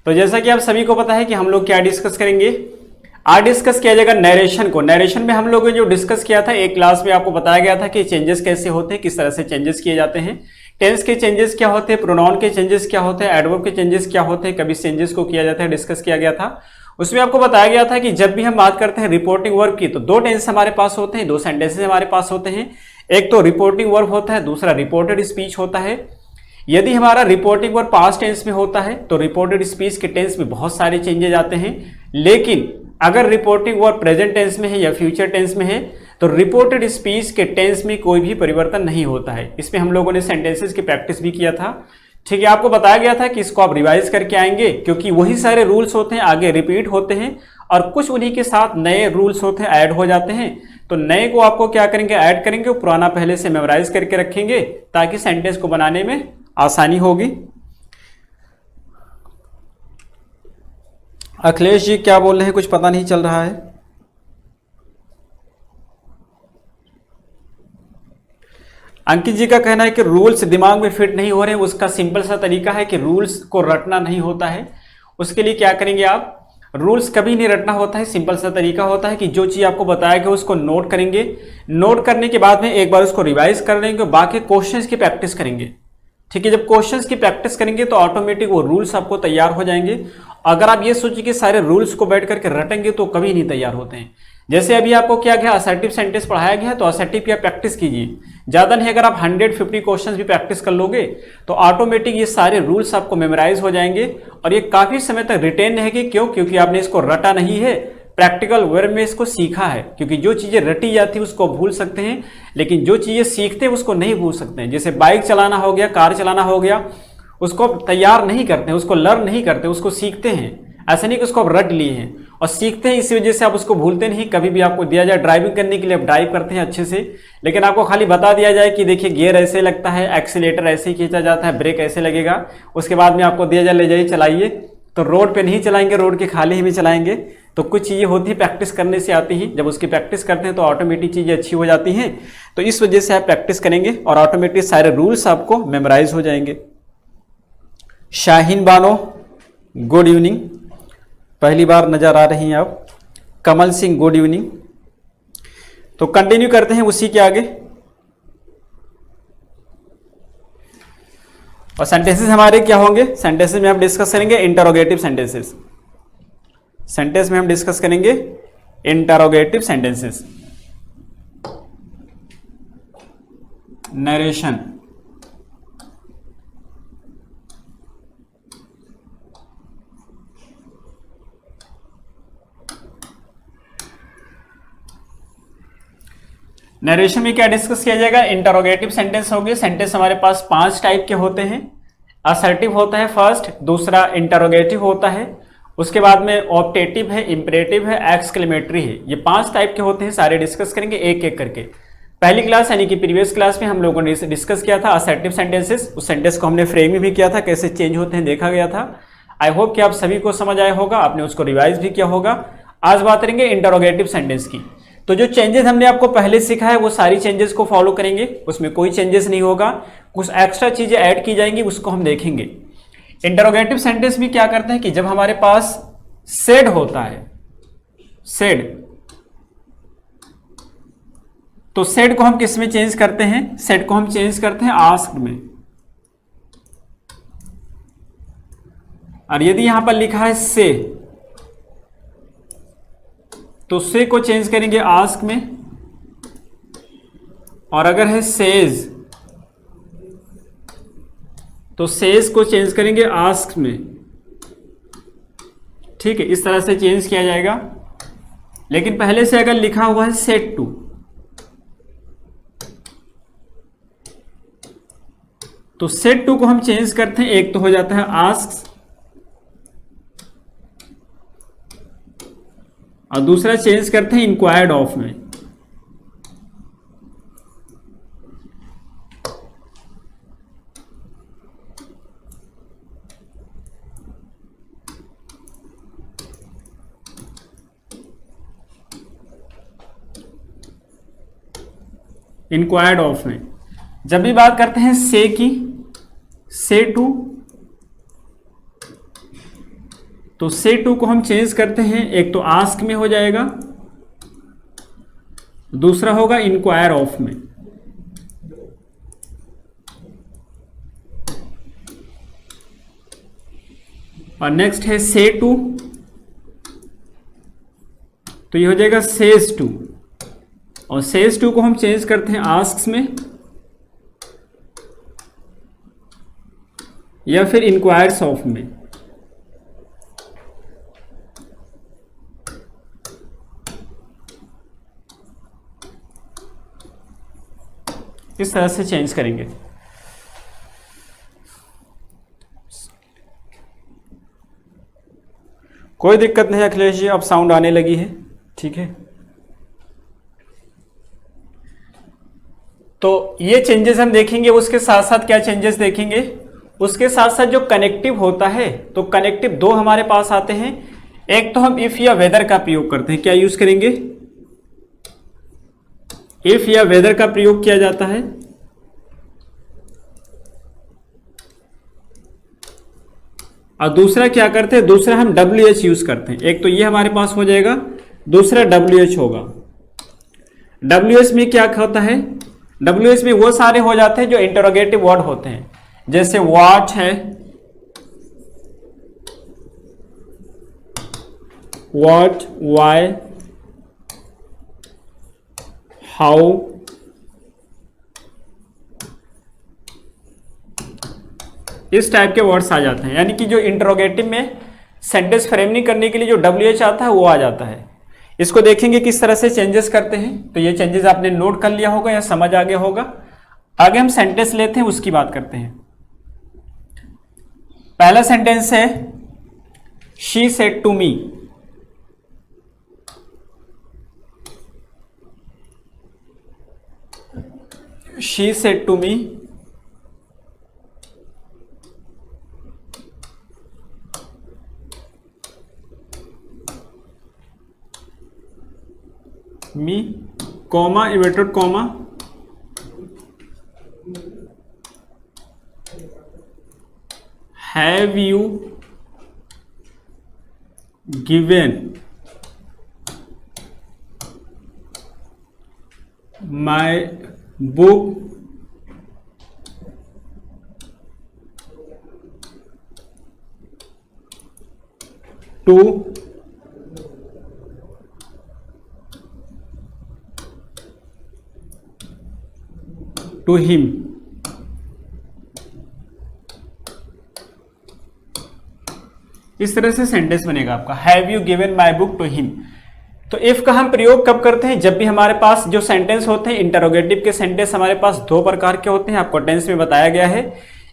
तो जैसा कि आप सभी को पता है कि हम लोग क्या डिस्कस करेंगे, आज डिस्कस किया जाएगा नरेशन को। नरेशन में हम लोगों ने जो डिस्कस किया था, एक क्लास में आपको बताया गया था कि चेंजेस कैसे होते हैं, किस तरह से चेंजेस किए जाते हैं, टेंस के चेंजेस क्या होते हैं, प्रोनाउन के चेंजेस क्या होते हैं, एडवर्ब के चेंजेस क्या होते हैं, कभी चेंजेस को किया जाता है, डिस्कस किया गया था। उसमें आपको बताया गया था कि जब भी हम बात करते हैं रिपोर्टिंग वर्ब की, तो दो टेंस हमारे पास होते हैं, दो सेंटेंसेस हमारे पास होते हैं। एक तो रिपोर्टिंग वर्ब होता है, दूसरा रिपोर्टेड स्पीच होता है। यदि हमारा रिपोर्टिंग वर्ब पास्ट टेंस में होता है तो रिपोर्टेड स्पीच के टेंस में बहुत सारे चेंजेस आते हैं। लेकिन अगर रिपोर्टिंग वर्ब प्रेजेंट टेंस में है या फ्यूचर टेंस में है तो रिपोर्टेड स्पीच के टेंस में कोई भी परिवर्तन नहीं होता है। इसमें हम लोगों ने सेंटेंसेस की प्रैक्टिस भी किया था। ठीक है, आपको बताया गया था कि इसको आप रिवाइज करके आएंगे, क्योंकि वही सारे रूल्स होते हैं, आगे रिपीट होते हैं और कुछ उन्हीं के साथ नए रूल्स होते हैं, ऐड हो जाते हैं। तो नए को आपको क्या करेंगे, ऐड करेंगे, पुराना पहले से मेमोराइज करके रखेंगे ताकि सेंटेंस को बनाने में आसानी होगी। अखिलेश जी क्या बोल रहे हैं, कुछ पता नहीं चल रहा है। अंकित जी का कहना है कि रूल्स दिमाग में फिट नहीं हो रहे हैं। उसका सिंपल सा तरीका है कि रूल्स को रटना नहीं होता है। उसके लिए क्या करेंगे आप, रूल्स कभी नहीं रटना होता है। सिंपल सा तरीका होता है कि जो चीज़ आपको बताया गया उसको नोट करेंगे, नोट करने के बाद में एक बार उसको रिवाइज कर लेंगे, बाकी क्वेश्चंस की प्रैक्टिस करेंगे। ठीक है, जब क्वेश्चंस की प्रैक्टिस करेंगे तो ऑटोमेटिक वो रूल्स आपको तैयार हो जाएंगे। अगर आप ये सोचिए कि सारे रूल्स को बैठ करके रटेंगे तो कभी नहीं तैयार होते हैं। जैसे अभी आपको क्या गया, असर्टिव सेंटेंस पढ़ाया गया है तो असर्टिव की आप प्रैक्टिस कीजिए। ज़्यादा नहीं, अगर आप 150 क्वेश्चंस भी प्रैक्टिस कर लोगे तो ऑटोमेटिक ये सारे रूल्स आपको मेमोराइज हो जाएंगे और ये काफ़ी समय तक रिटेन रहेगी। क्यों? क्योंकि आपने इसको रटा नहीं है, प्रैक्टिकल वर्ब में इसको सीखा है। क्योंकि जो चीज़ें रटी जाती है उसको भूल सकते हैं, लेकिन जो चीज़ें सीखते हैं उसको नहीं भूल सकते हैं। जैसे बाइक चलाना हो गया, कार चलाना हो गया, उसको तैयार नहीं करते हैं, उसको लर्न नहीं करते, उसको सीखते हैं। ऐसा नहीं कि उसको आप रट लिए हैं और सीखते हैं, इसी वजह से आप उसको भूलते नहीं। कभी भी आपको दिया जाए ड्राइविंग करने के लिए, आप ड्राइव करते हैं अच्छे से, लेकिन आपको खाली बता दिया जाए कि देखिए गियर ऐसे लगता है, एक्सीलेटर ऐसे ही खींचा जाता है, ब्रेक ऐसे लगेगा, उसके बाद में आपको दिया जाए ले जाइए चलाइए, तो रोड पे नहीं चलाएंगे, रोड के खाली ही में चलाएंगे। तो कुछ चीज़ें होती हैं प्रैक्टिस करने से आती हैं, जब उसकी प्रैक्टिस करते हैं तो ऑटोमेटिक चीज़ें अच्छी हो जाती हैं। तो इस वजह से आप प्रैक्टिस करेंगे और ऑटोमेटिक सारे रूल्स आपको मेमोराइज हो जाएंगे। शाहीन बानो गुड इवनिंग, पहली बार नजर आ रही हैं आप। Kamal Singh good evening. तो कंटिन्यू करते हैं उसी के आगे। और सेंटेंसेस हमारे क्या होंगे, सेंटेंसेस में हम डिस्कस करेंगे इंटरोगेटिव सेंटेंसेस। सेंटेंस में हम डिस्कस करेंगे इंटरोगेटिव सेंटेंसेस। नरेशन, नरेशन में क्या डिस्कस किया जाएगा, इंटरोगेटिव सेंटेंस हो गए। सेंटेंस हमारे पास 5 टाइप के होते हैं। असर्टिव होता है फर्स्ट, दूसरा इंटरोगेटिव होता है, उसके बाद में ऑप्टेटिव है, इंपरेटिव है, एक्सक्लेमेटरी है। ये 5 टाइप के होते हैं, सारे डिस्कस करेंगे एक एक करके। पहली क्लास यानी कि प्रीवियस क्लास में हम लोगों ने डिस्कस किया था असर्टिव सेंटेंसेस। उस सेंटेंस को हमने फ्रेम में भी किया था, कैसे चेंज होते हैं देखा गया था। आई होप कि आप सभी को समझ आया होगा, आपने उसको रिवाइज भी किया होगा। आज बात करेंगे इंटरोगेटिव सेंटेंस की। तो जो चेंजेस हमने आपको पहले सीखा है वो सारी चेंजेस को फॉलो करेंगे, उसमें कोई चेंजेस नहीं होगा, कुछ एक्स्ट्रा चीजें ऐड की जाएंगी, उसको हम देखेंगे। इंटरोगेटिव सेंटेंस भी क्या करते हैं कि जब हमारे पास सेड होता है, सेड, तो सेड को हम किस में चेंज करते हैं, सेड को हम चेंज करते हैं आस्क्ड में। और यदि यहां पर लिखा है से, तो से को चेंज करेंगे आस्क में, और अगर है सेज तो सेज को चेंज करेंगे आस्क में। ठीक है, इस तरह से चेंज किया जाएगा। लेकिन पहले से अगर लिखा हुआ है सेट टू, तो सेट टू को हम चेंज करते हैं, एक तो हो जाता है आस्क और दूसरा चेंज करते हैं इंक्वायर्ड ऑफ में। इंक्वायर्ड ऑफ में जब भी बात करते हैं से की, से टू, तो से टू को हम चेंज करते हैं, एक तो आस्क में हो जाएगा, दूसरा होगा इंक्वायर ऑफ में। और नेक्स्ट है से टू, तो ये हो जाएगा सेज टू, और सेज टू को हम चेंज करते हैं आस्क्स में या फिर इंक्वायर्स ऑफ में। इस तरह से चेंज करेंगे। कोई दिक्कत नहीं अखिलेश जी, अब साउंड आने लगी है, ठीक है। तो ये चेंजेस हम देखेंगे, उसके साथ साथ क्या चेंजेस देखेंगे, उसके साथ साथ जो कनेक्टिव होता है, तो कनेक्टिव दो हमारे पास आते हैं। एक तो हम इफ या वेदर का प्रयोग करते हैं, क्या यूज करेंगे, इफ या वेदर का प्रयोग किया जाता है। और दूसरा क्या करते हैं, दूसरा हम WH यूज करते हैं। एक तो ये हमारे पास हो जाएगा, दूसरा WH होगा। WH में क्या होता है, WH में वो सारे हो जाते हैं जो इंटरोगेटिव वर्ड होते हैं, जैसे व्हाट है, व्हाट, व्हाई, हाउ, इस टाइप के वर्ड्स आ जाते हैं। यानी कि जो इंटरोगेटिव में सेंटेंस फ्रेमिंग करने के लिए जो WH आता है वो आ जाता है। इसको देखेंगे किस तरह से चेंजेस करते हैं। तो ये चेंजेस आपने नोट कर लिया होगा या समझ आ गया होगा। आगे हम सेंटेंस लेते हैं, उसकी बात करते हैं। पहला सेंटेंस है she said to me. She said to me, me comma inverted comma have you given my book to him. इस तरह से सेंटेंस बनेगा आपका, have you given my book to him. तो इफ का हम प्रयोग कब करते हैं, जब भी हमारे पास जो सेंटेंस होते हैं, इंटरोगेटिव के सेंटेंस हमारे पास दो प्रकार के होते हैं, आपको टेंस में बताया गया है।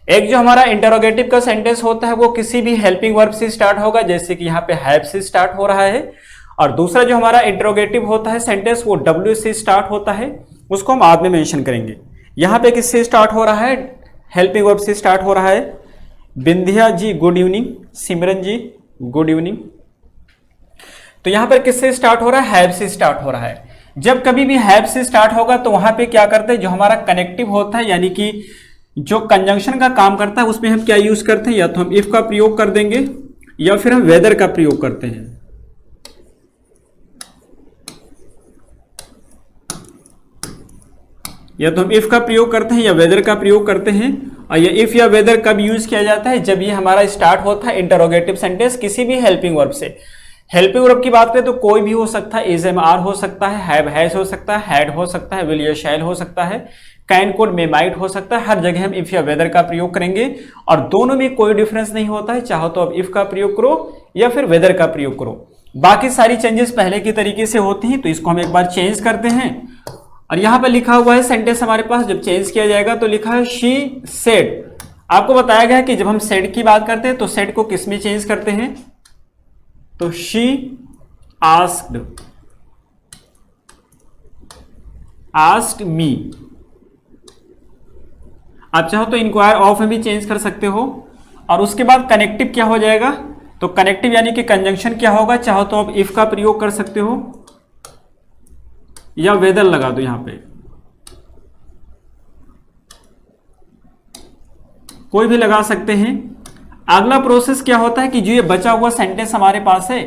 एक जो हमारा इंटरोगेटिव का सेंटेंस होता है वो किसी भी हेल्पिंग वर्ब से स्टार्ट होगा, जैसे कि यहाँ पे हैव से स्टार्ट हो रहा है। और दूसरा जो हमारा इंटरोगेटिव होता है सेंटेंस वो W से स्टार्ट होता है, उसको हम बाद में मेंशन करेंगे। यहाँ पे किससे स्टार्ट हो रहा है, हेल्पिंग वर्ब से स्टार्ट हो रहा है। बिंदिया जी गुड इवनिंग, सिमरन जी गुड इवनिंग। तो यहां पर किससे स्टार्ट हो रहा है, हैव से स्टार्ट हो रहा है। जब कभी भी हैव से स्टार्ट होगा तो वहां पे क्या करते हैं, जो हमारा कनेक्टिव होता है यानी कि जो कंजंक्शन का काम करता है उसमें हम क्या यूज करते हैं, या तो हम इफ का प्रयोग कर देंगे या फिर हम वेदर का प्रयोग करते हैं। या तो हम इफ का प्रयोग करते हैं या वेदर का प्रयोग करते हैं। और ये इफ या वेदर कब यूज किया जाता है, जब ये हमारा स्टार्ट होता है इंटरोगेटिव सेंटेंस किसी भी हेल्पिंग वर्ब से। हेल्पिंग वर्ब की बात करें तो कोई भी हो सकता है, इज एम आर हो सकता है, हैव हैज हो सकता है, हैड हो सकता है, विल या शैल हो सकता है, कैन कुड मे माइट हो सकता है। हर जगह हम इफ या वेदर का प्रयोग करेंगे और दोनों में कोई डिफरेंस नहीं होता है, चाहो तो आप इफ का प्रयोग करो या फिर वेदर का प्रयोग करो। बाकी सारी चेंजेस पहले की तरीके से होती हैं। तो इसको हम एक बार चेंज करते हैं और यहां पर लिखा हुआ है सेंटेंस हमारे पास, जब चेंज किया जाएगा तो लिखा है शी सेड। आपको बताया गया है कि जब हम सेड की बात करते हैं तो सेड को किस में चेंज करते हैं, तो शी आस्क्ड, आस्क्ड मी। आप चाहो तो इंक्वायर ऑफ में भी चेंज कर सकते हो। और उसके बाद कनेक्टिव क्या हो जाएगा, तो कनेक्टिव यानी कि कंजंक्शन क्या होगा, चाहो तो आप इफ का प्रयोग कर सकते हो या वेदर लगा दो, यहां पे कोई भी लगा सकते हैं। अगला प्रोसेस क्या होता है कि जो ये बचा हुआ सेंटेंस हमारे पास है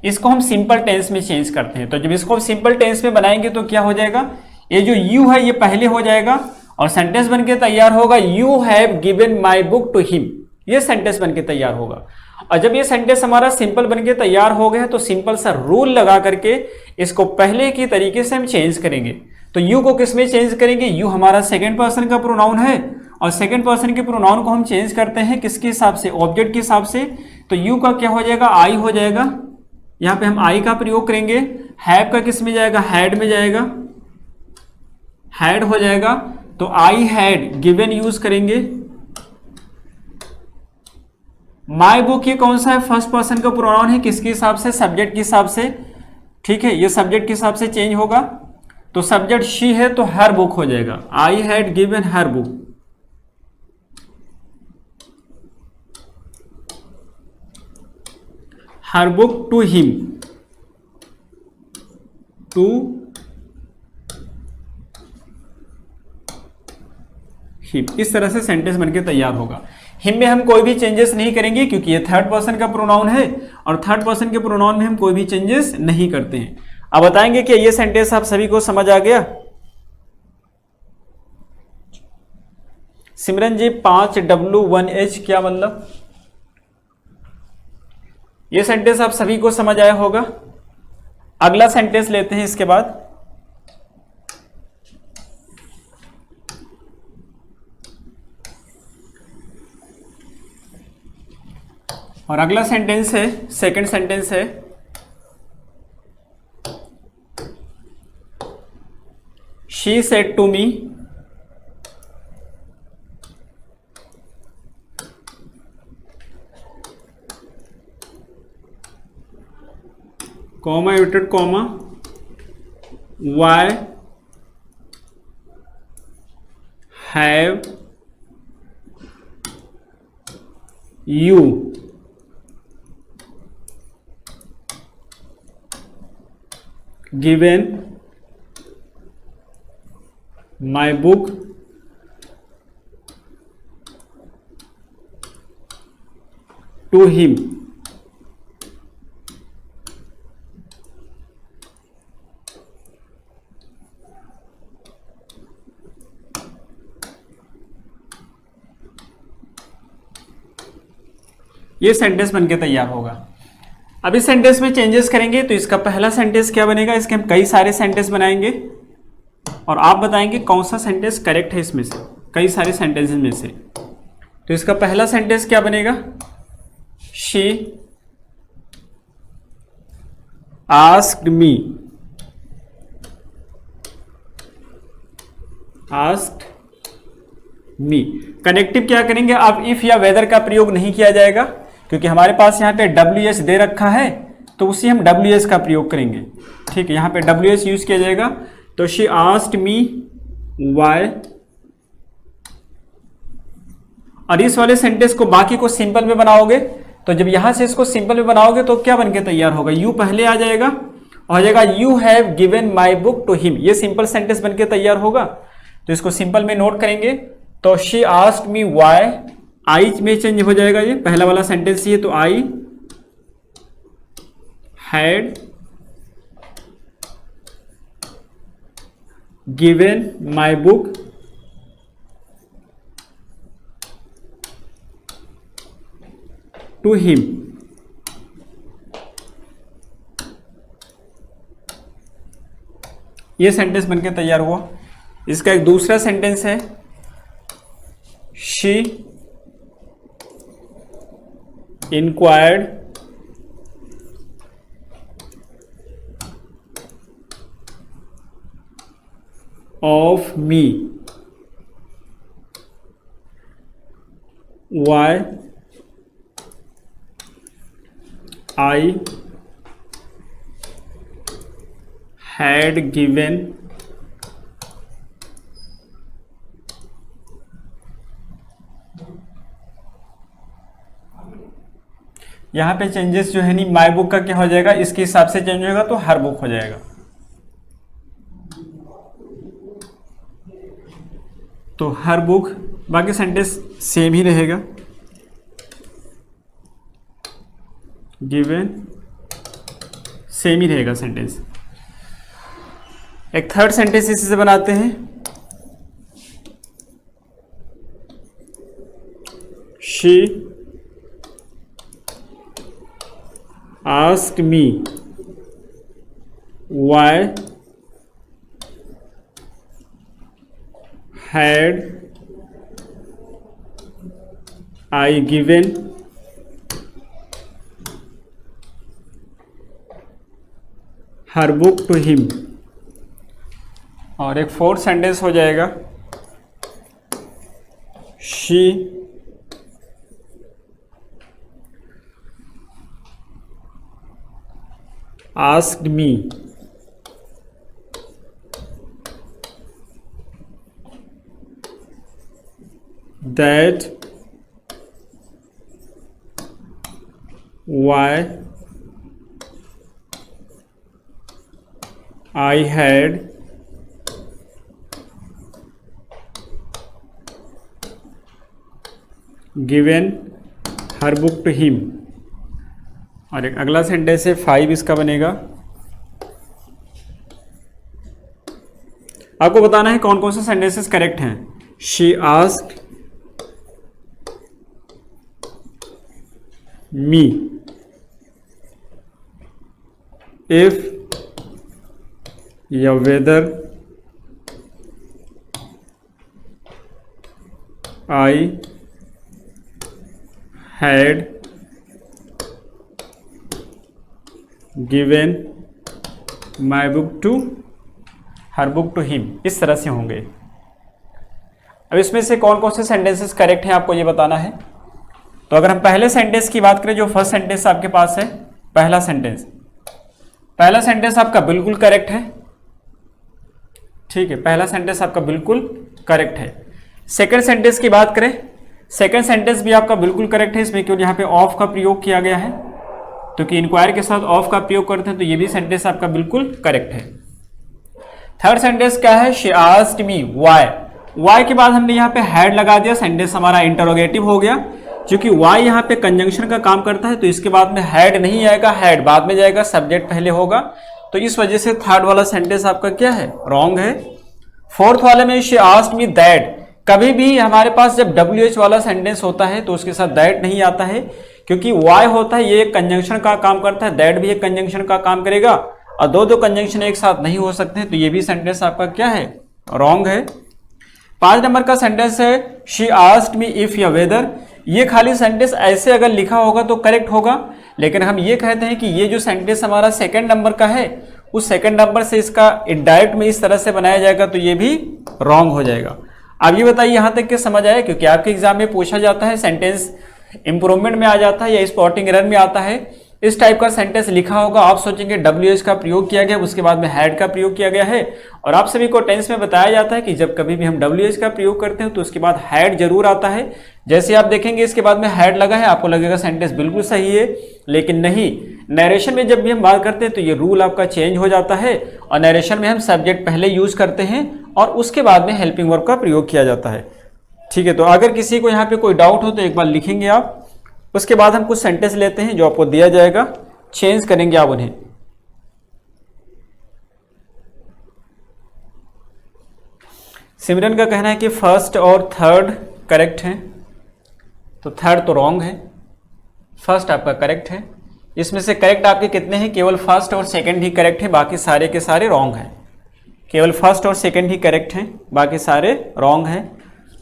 इसको हम सिंपल टेंस में चेंज करते हैं। तो जब इसको सिंपल टेंस में बनाएंगे तो क्या हो जाएगा, ये जो यू है ये पहले हो जाएगा और सेंटेंस बनके तैयार होगा you have given my book to him, ये सेंटेंस बनके तैयार होगा। और जब ये सेंटेंस हमारा सिंपल बनके तैयार हो गया तो सिंपल सा रूल लगा करके इसको पहले की तरीके से हम चेंज करेंगे। तो यू को किस में चेंज करेंगे, यू हमारा सेकंड पर्सन का प्रोनाउन है और सेकंड पर्सन के प्रोनाउन को हम चेंज करते हैं किसके हिसाब से, ऑब्जेक्ट के हिसाब से। तो यू का क्या हो जाएगा, आई हो जाएगा, यहां पे हम आई का प्रयोग करेंगे। हैव का किस में जाएगा, हैड में जाएगा, हैड हो जाएगा। तो आई हैड गिवन यूज करेंगे। माई बुक ये कौन सा है, फर्स्ट पर्सन का प्रोनाउन है, किसके हिसाब से, सब्जेक्ट के हिसाब से, ठीक है, ये सब्जेक्ट के हिसाब से चेंज होगा। तो सब्जेक्ट शी है तो हर बुक हो जाएगा, I had given her book. Her book to him, to him, इस तरह से सेंटेंस बनके तैयार होगा। हिम में हम कोई भी चेंजेस नहीं करेंगे क्योंकि ये थर्ड पर्सन का प्रोनाउन है और थर्ड पर्सन के प्रोनाउन में हम कोई भी चेंजेस नहीं करते हैं। अब बताएंगे कि ये सेंटेंस आप सभी को समझ आ गया। सिमरन जी 5W1H क्या मतलब, ये सेंटेंस आप सभी को समझ आया होगा। अगला सेंटेंस लेते हैं इसके बाद। और अगला सेंटेंस है, सेकंड सेंटेंस है, she said to me comma यूटेड comma why have you given my book to him. ये सेंटेंस बनके तैयार होगा। अब इस सेंटेंस में चेंजेस करेंगे तो इसका पहला सेंटेंस क्या बनेगा, इसके हम कई सारे सेंटेंस बनाएंगे और आप बताएंगे कौन सा सेंटेंस करेक्ट है इसमें से, कई सारे सेंटेंसेस में से। तो इसका पहला सेंटेंस क्या बनेगा, she asked me, asked me. Connective क्या करेंगे, अब इफ या वेदर का प्रयोग नहीं किया जाएगा क्योंकि हमारे पास यहाँ पे WH दे रखा है तो उसी हम WH का प्रयोग करेंगे, ठीक है, यहाँ पे WH यूज किया जाएगा। तो शी आस्क्ड मी व्हाई। और इस वाले सेंटेंस को बाकी को सिंपल में बनाओगे तो जब यहां से इसको सिंपल में बनाओगे तो क्या बनके तैयार होगा, यू पहले आ जाएगा और हो जाएगा you have given my book to him, ये सिंपल सेंटेंस बनके तैयार होगा। तो इसको सिंपल में नोट करेंगे। तो शी आस्क्ड मी व्हाई, आई में चेंज हो जाएगा, ये पहला वाला सेंटेंस ही है। तो I had given my book to him. ये सेंटेंस बनके तैयार हुआ। इसका एक दूसरा सेंटेंस है, she inquired of me why I had given यहाँ पे चेंजेस जो है नहीं, माई बुक का क्या हो जाएगा, इसके हिसाब से चेंज होगा तो हर बुक हो जाएगा। तो हर बुक, बाकी सेंटेंस सेम ही रहेगा। गिवन, सेम ही रहेगा सेंटेंस। एक थर्ड सेंटेंस इसी से बनाते हैं, she asked me why had I given her book to him. और एक फोर्थ सेंटेंस हो जाएगा, she asked me that why I had given her book to him. और एक अगला सेंटेंस है 5, इसका बनेगा, आपको बताना है कौन कौन से सेंटेंसेस करेक्ट हैं। शी आस्क्ड मी इफ या whether I had given my book to her book to him. इस तरह से होंगे। अब इसमें से कौन कौन से सेंटेंसेस करेक्ट हैं आपको ये बताना है। तो अगर हम पहले सेंटेंस की बात करें, जो फर्स्ट सेंटेंस आपके पास है, पहला सेंटेंस आपका बिल्कुल करेक्ट है। ठीक है, पहला सेंटेंस आपका बिल्कुल करेक्ट है। सेकंड सेंटेंस की बात करें, सेकंड सेंटेंस भी आपका बिल्कुल करेक्ट है। इसमें केवल यहाँ पे ऑफ का प्रयोग किया गया है, क्योंकि इंक्वायर के साथ ऑफ का प्रयोग करते हैं, तो ये भी सेंटेंस आपका बिल्कुल करेक्ट है। थर्ड सेंटेंस क्या है, she asked me why. Why के बाद हमने यहाँ पे हैड लगा दिया, सेंटेंस हमारा इंटरोगेटिव हो गया। क्योंकि व्हाई यहाँ पे कंजंक्शन का काम करता है, तो इसके बाद में हैड नहीं आएगा, हैड बाद में जाएगा, सब्जेक्ट पहले होगा। तो इस वजह से थर्ड वाला सेंटेंस आपका क्या है, रॉन्ग है। फोर्थ वाले में शी आस्क्ड मी दैट, कभी भी हमारे पास जब WH वाला सेंटेंस होता है तो उसके साथ दैट नहीं आता है, क्योंकि वाई होता है ये एक कंजंक्शन का काम करता है, दैट भी एक कंजंक्शन का काम करेगा, और दो कंजंक्शन एक साथ नहीं हो सकते, तो ये भी सेंटेंस आपका क्या है, रॉन्ग है। 5 नंबर का सेंटेंस है शी आस्क्ड मी इफ या वेदर। ये खाली सेंटेंस ऐसे अगर लिखा होगा तो करेक्ट होगा, लेकिन हम ये कहते हैं कि ये जो सेंटेंस हमारा सेकंड नंबर का है, उस सेकंड नंबर से इसका इनडायरेक्ट में इस तरह से बनाया जाएगा, तो ये भी रॉन्ग हो जाएगा। अब ये बताइए यहाँ तक के समझ आया, क्योंकि आपके एग्जाम में पूछा जाता है, सेंटेंस इंप्रूवमेंट में आ जाता है या स्पॉटिंग एरर में आता है। इस टाइप का सेंटेंस लिखा होगा, आप सोचेंगे WH का प्रयोग किया गया, उसके बाद में हैड का प्रयोग किया गया है। और आप सभी को टेंस में बताया जाता है कि जब कभी भी हम WH का प्रयोग करते हैं तो उसके बाद हैड जरूर आता है। जैसे आप देखेंगे इसके बाद में हैड लगा है, आपको लगेगा सेंटेंस बिल्कुल सही है, लेकिन नहीं। नरेशन में जब भी हम बात करते हैं तो ये रूल आपका चेंज हो जाता है, और नरेशन में हम सब्जेक्ट पहले यूज करते हैं और उसके बाद में हेल्पिंग वर्ब का प्रयोग किया जाता है। ठीक है, तो अगर किसी को यहाँ पे कोई डाउट हो तो एक बार लिखेंगे आप, उसके बाद हम कुछ सेंटेंस लेते हैं जो आपको दिया जाएगा, चेंज करेंगे आप उन्हें। सिमरन का कहना है कि फर्स्ट और थर्ड करेक्ट हैं, तो थर्ड तो रॉन्ग है, फर्स्ट आपका करेक्ट है। इसमें से करेक्ट आपके कितने हैं, केवल फर्स्ट और सेकंड ही करेक्ट है, बाकी सारे के सारे रॉन्ग हैं। केवल फर्स्ट और सेकंड ही करेक्ट हैं, बाकी सारे रॉन्ग हैं।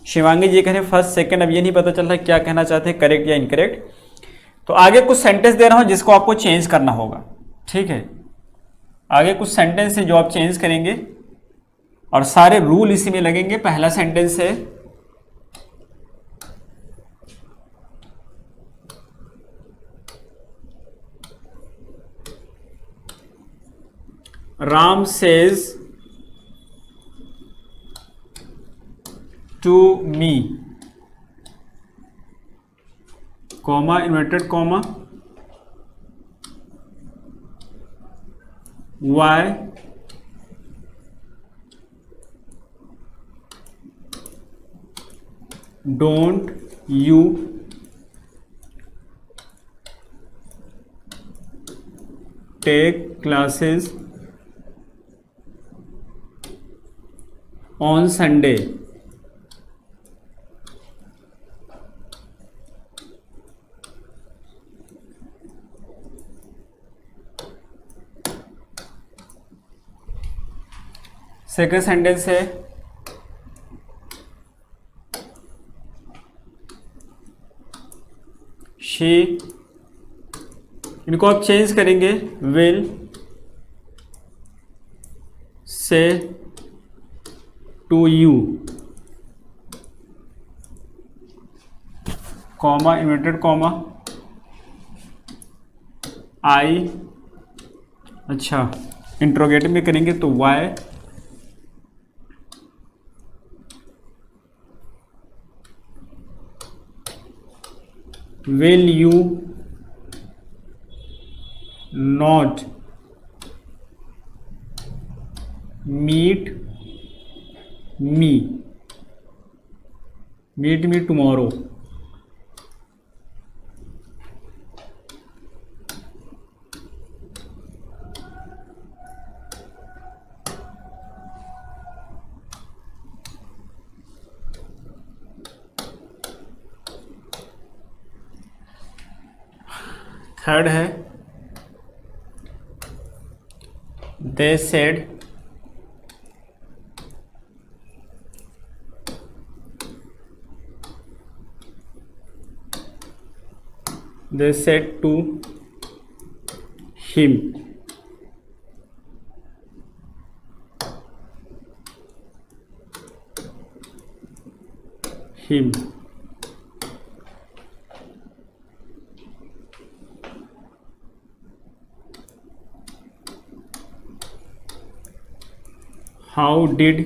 शिवांगी जी कह रहे हैं फर्स्ट सेकंड, अब ये नहीं पता चल रहा क्या कहना चाहते हैं, करेक्ट या इनकरेक्ट। तो आगे कुछ सेंटेंस दे रहा हूं जिसको आपको चेंज करना होगा। ठीक है, आगे कुछ सेंटेंस है जो आप चेंज करेंगे और सारे रूल इसी में लगेंगे। पहला सेंटेंस है Ram says to me, comma inverted comma, why don't you take classes on Sunday. Second sentence है शी, इनको आप चेंज करेंगे, will say to you, comma inverted comma I, अच्छा इंट्रोगेटिव में करेंगे तो why will you not meet me tomorrow। Third है they said to him, how did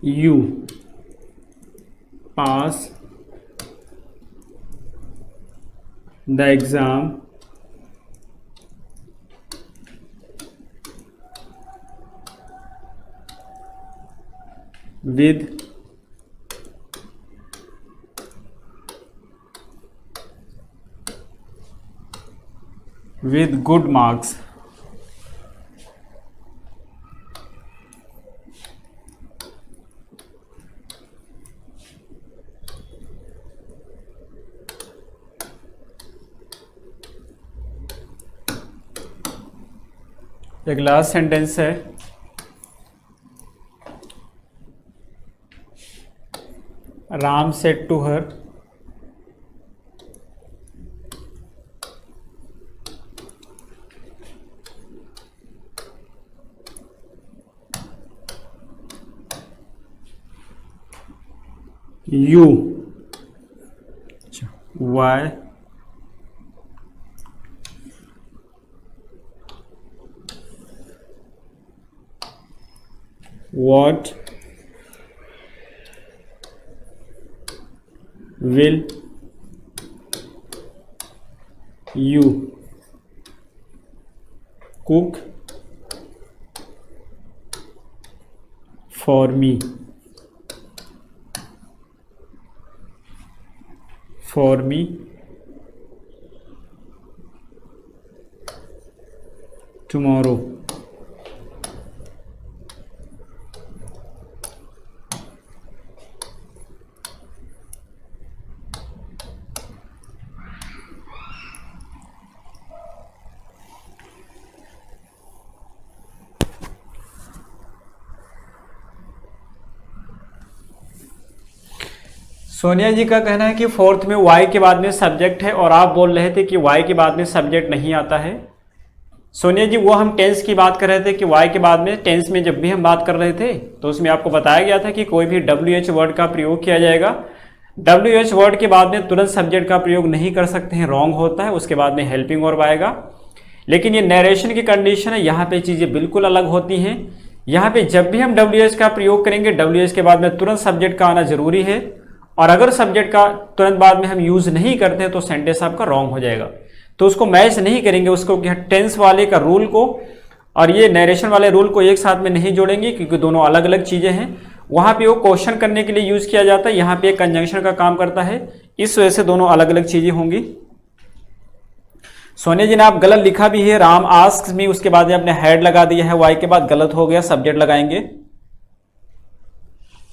you pass the exam with good marks। एक last sentence है Ram said to her you, why what will you cook for me tomorrow। Sonia ji का कहना है कि fourth में Y के बाद में सब्जेक्ट है और आप बोल रहे थे कि वाई के बाद में सब्जेक्ट नहीं आता है। सोनिया जी वो हम टेंस की बात कर रहे थे कि वाई के बाद में टेंस में जब भी हम बात कर रहे थे तो उसमें आपको बताया गया था कि कोई भी WH वर्ड का प्रयोग किया जाएगा। WH वर्ड के बाद में तुरंत सब्जेक्ट का प्रयोग नहीं कर सकते हैं, रॉन्ग होता है, उसके बाद में हेल्पिंग वर्ब आएगा। लेकिन ये नरेशन की कंडीशन है, यहाँ पे चीज़ें बिल्कुल अलग होती हैं। यहाँ पे जब भी हम WH का प्रयोग करेंगे WH के बाद में तुरंत सब्जेक्ट का आना जरूरी है, और अगर सब्जेक्ट का तुरंत बाद में हम यूज नहीं करते हैं तो सेंटेंस आपका रॉन्ग हो जाएगा। तो उसको मैच नहीं करेंगे, उसको टेंस वाले का रूल को और ये नरेशन वाले रूल को एक साथ में नहीं जोड़ेंगे क्योंकि दोनों अलग अलग चीजें हैं। वहां पे वो क्वेश्चन करने के लिए यूज किया जाता है, यहाँ पे एक कंजंक्शन का काम करता है, इस वजह से दोनों अलग अलग चीजें होंगी। सोनिया जी ने आप गलत लिखा भी है, राम आस्क्स मी, उसके बाद में आपने हैड लगा दिया है, वाई के बाद गलत हो गया, सब्जेक्ट लगाएंगे।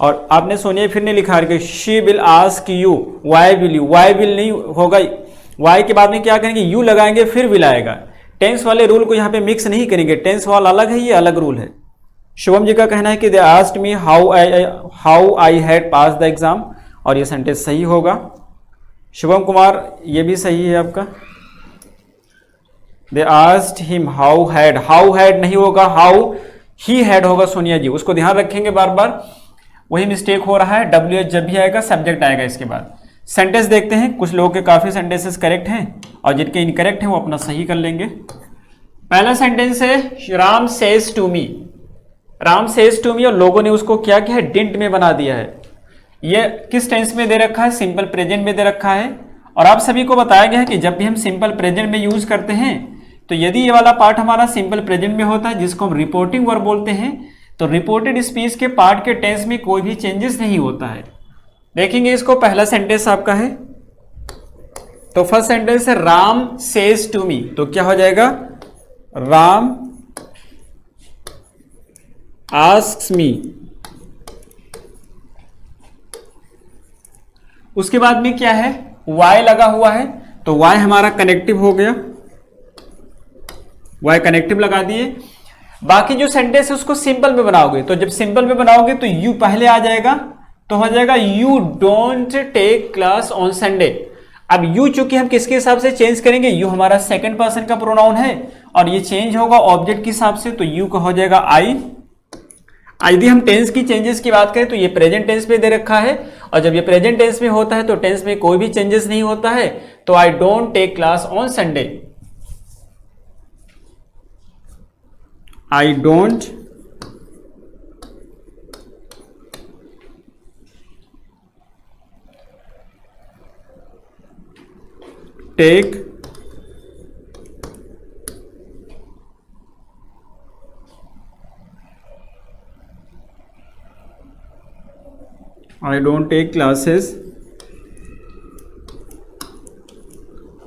और आपने सोनिया फिर ने लिखा कि she will ask you, why will you, why will नहीं होगा, वाई के बाद में क्या करेंगे, यू लगाएंगे फिर विल आएगा। टेंस वाले रूल को यहाँ पे मिक्स नहीं करेंगे, टेंस वाला अलग है, ये अलग रूल है। शुभम जी का कहना है कि they asked me how I had pass the exam, और ये सेंटेंस सही होगा। शुभम कुमार ये भी सही है आपका। They asked him how had नहीं होगा, हाउ ही हैड होगा सोनिया जी, उसको ध्यान रखेंगे बार बार, वही मिस्टेक हो रहा है। WH जब भी आएगा सब्जेक्ट आएगा इसके बाद। सेंटेंस देखते हैं, कुछ लोगों के काफी सेंटेंसेस करेक्ट हैं और जिनके इनकरेक्ट हैं वो अपना सही कर लेंगे। पहला सेंटेंस है Ram says to me, Ram says to me, और लोगों ने उसको क्या किया है, डिडंट में बना दिया है। ये किस टेंस में दे रखा है, सिंपल प्रेजेंट में दे रखा है। और आप सभी को बताया गया है कि जब भी हम सिंपल प्रेजेंट में यूज करते हैं तो यदि ये वाला पार्ट हमारा सिंपल प्रेजेंट में होता है जिसको हम रिपोर्टिंग वर्ब बोलते हैं, तो रिपोर्टेड स्पीच के पार्ट के टेंस में कोई भी चेंजेस नहीं होता है। देखेंगे इसको, पहला सेंटेंस आपका है, तो फर्स्ट सेंटेंस है राम सेज टू मी, तो क्या हो जाएगा, राम आस्क्स मी। उसके बाद में क्या है, वाई लगा हुआ है, तो वाई हमारा कनेक्टिव हो गया, वाई कनेक्टिव लगा दिए। बाकी जो सेंटेंस है उसको सिंपल में बनाओगे, तो जब सिंपल में बनाओगे तो यू पहले आ जाएगा, तो हो जाएगा you don't take class on Sunday. अब यू चूंकि हम किसके हिसाब से चेंज करेंगे, यू हमारा सेकंड पर्सन का प्रोनाउन है और ये चेंज होगा ऑब्जेक्ट के हिसाब से, तो यू का हो जाएगा आई। यदि हम टेंस की चेंजेस की बात करें तो ये प्रेजेंट टेंस में दे रखा है, और जब ये प्रेजेंट टेंस में होता है तो टेंस में कोई भी चेंजेस नहीं होता है, तो I don't take class on Sunday, I don't take classes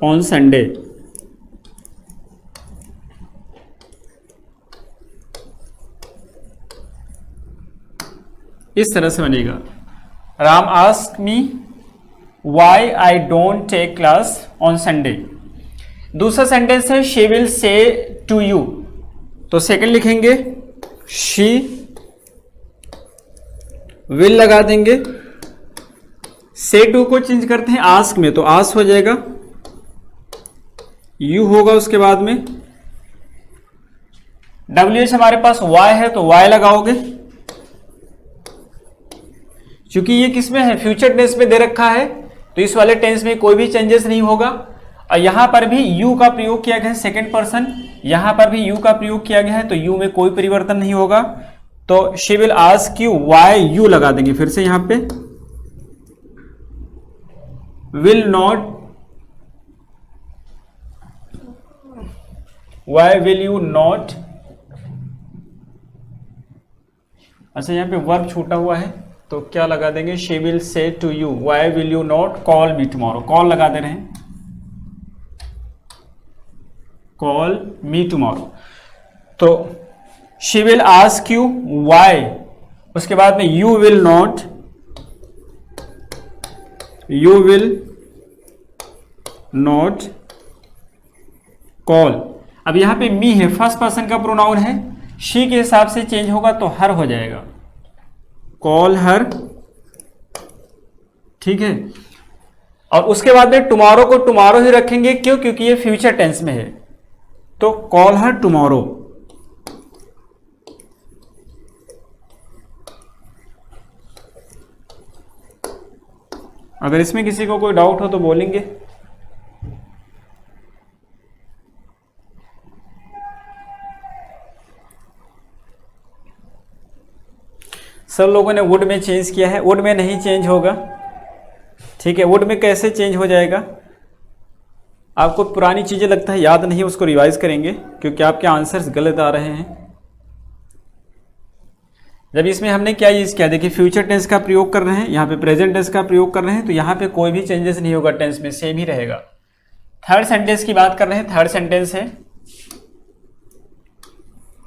on Sunday. इस तरह से बनेगा, Ram ask me why I don't take class on Sunday. दूसरा सेंटेंस है she will say to you, तो सेकंड लिखेंगे शी विल लगा देंगे, से टू को चेंज करते हैं आस्क में, तो आस्क हो जाएगा, यू होगा उसके बाद में, WH हमारे पास वाई है तो वाई लगाओगे, क्योंकि ये किस में है, फ्यूचर टेंस में दे रखा है, तो इस वाले टेंस में कोई भी चेंजेस नहीं होगा। और यहां पर भी यू का प्रयोग किया गया है, सेकंड पर्सन, यहां पर भी यू का प्रयोग किया गया है, तो यू में कोई परिवर्तन नहीं होगा, तो she will ask you why, you लगा देंगे फिर से यहां पे, will not, why will you not, अच्छा यहां पे वर्ब छूटा हुआ है तो क्या लगा देंगे, she will say to you why will you not call me tomorrow, call लगा दे रहे हैं, कॉल मी टुमारो, तो she will ask you why, उसके बाद में यू विल नॉट कॉल। अब यहां पे मी है, फर्स्ट पर्सन का प्रोनाउन है, शी के हिसाब से चेंज होगा तो हर हो जाएगा, कॉल हर, ठीक है। और उसके बाद में टुमारो को टुमारो ही रखेंगे, क्यों, क्योंकि ये फ्यूचर टेंस में है, तो कॉल हर टुमारो। अगर इसमें किसी को कोई डाउट हो तो बोलेंगे। सब लोगों ने वुड में चेंज किया है, वुड में नहीं चेंज होगा, ठीक है। वुड में कैसे चेंज हो जाएगा, आपको पुरानी चीजें लगता है याद नहीं, उसको रिवाइज करेंगे क्योंकि आपके आंसर्स गलत आ रहे हैं। जब इसमें हमने क्या यूज किया, देखिए फ्यूचर टेंस का प्रयोग कर रहे हैं, यहाँ पे प्रेजेंट टेंस का प्रयोग कर रहे हैं, तो यहाँ पे कोई भी चेंजेस नहीं होगा, टेंस में सेम ही रहेगा। थर्ड सेंटेंस की बात कर रहे हैं, थर्ड सेंटेंस है,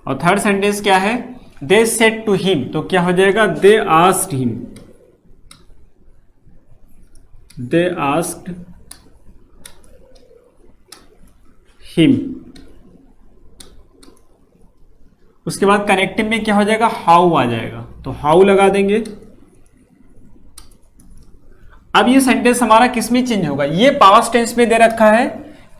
और थर्ड सेंटेंस क्या है, दे सेड टू हिम, तो क्या हो जाएगा, they asked him, they asked him. उसके बाद कनेक्टिव में क्या हो जाएगा, हाउ आ जाएगा, तो हाउ लगा देंगे। अब ये सेंटेंस हमारा किस में चेंज होगा, ये पास्ट टेंस में दे रखा है,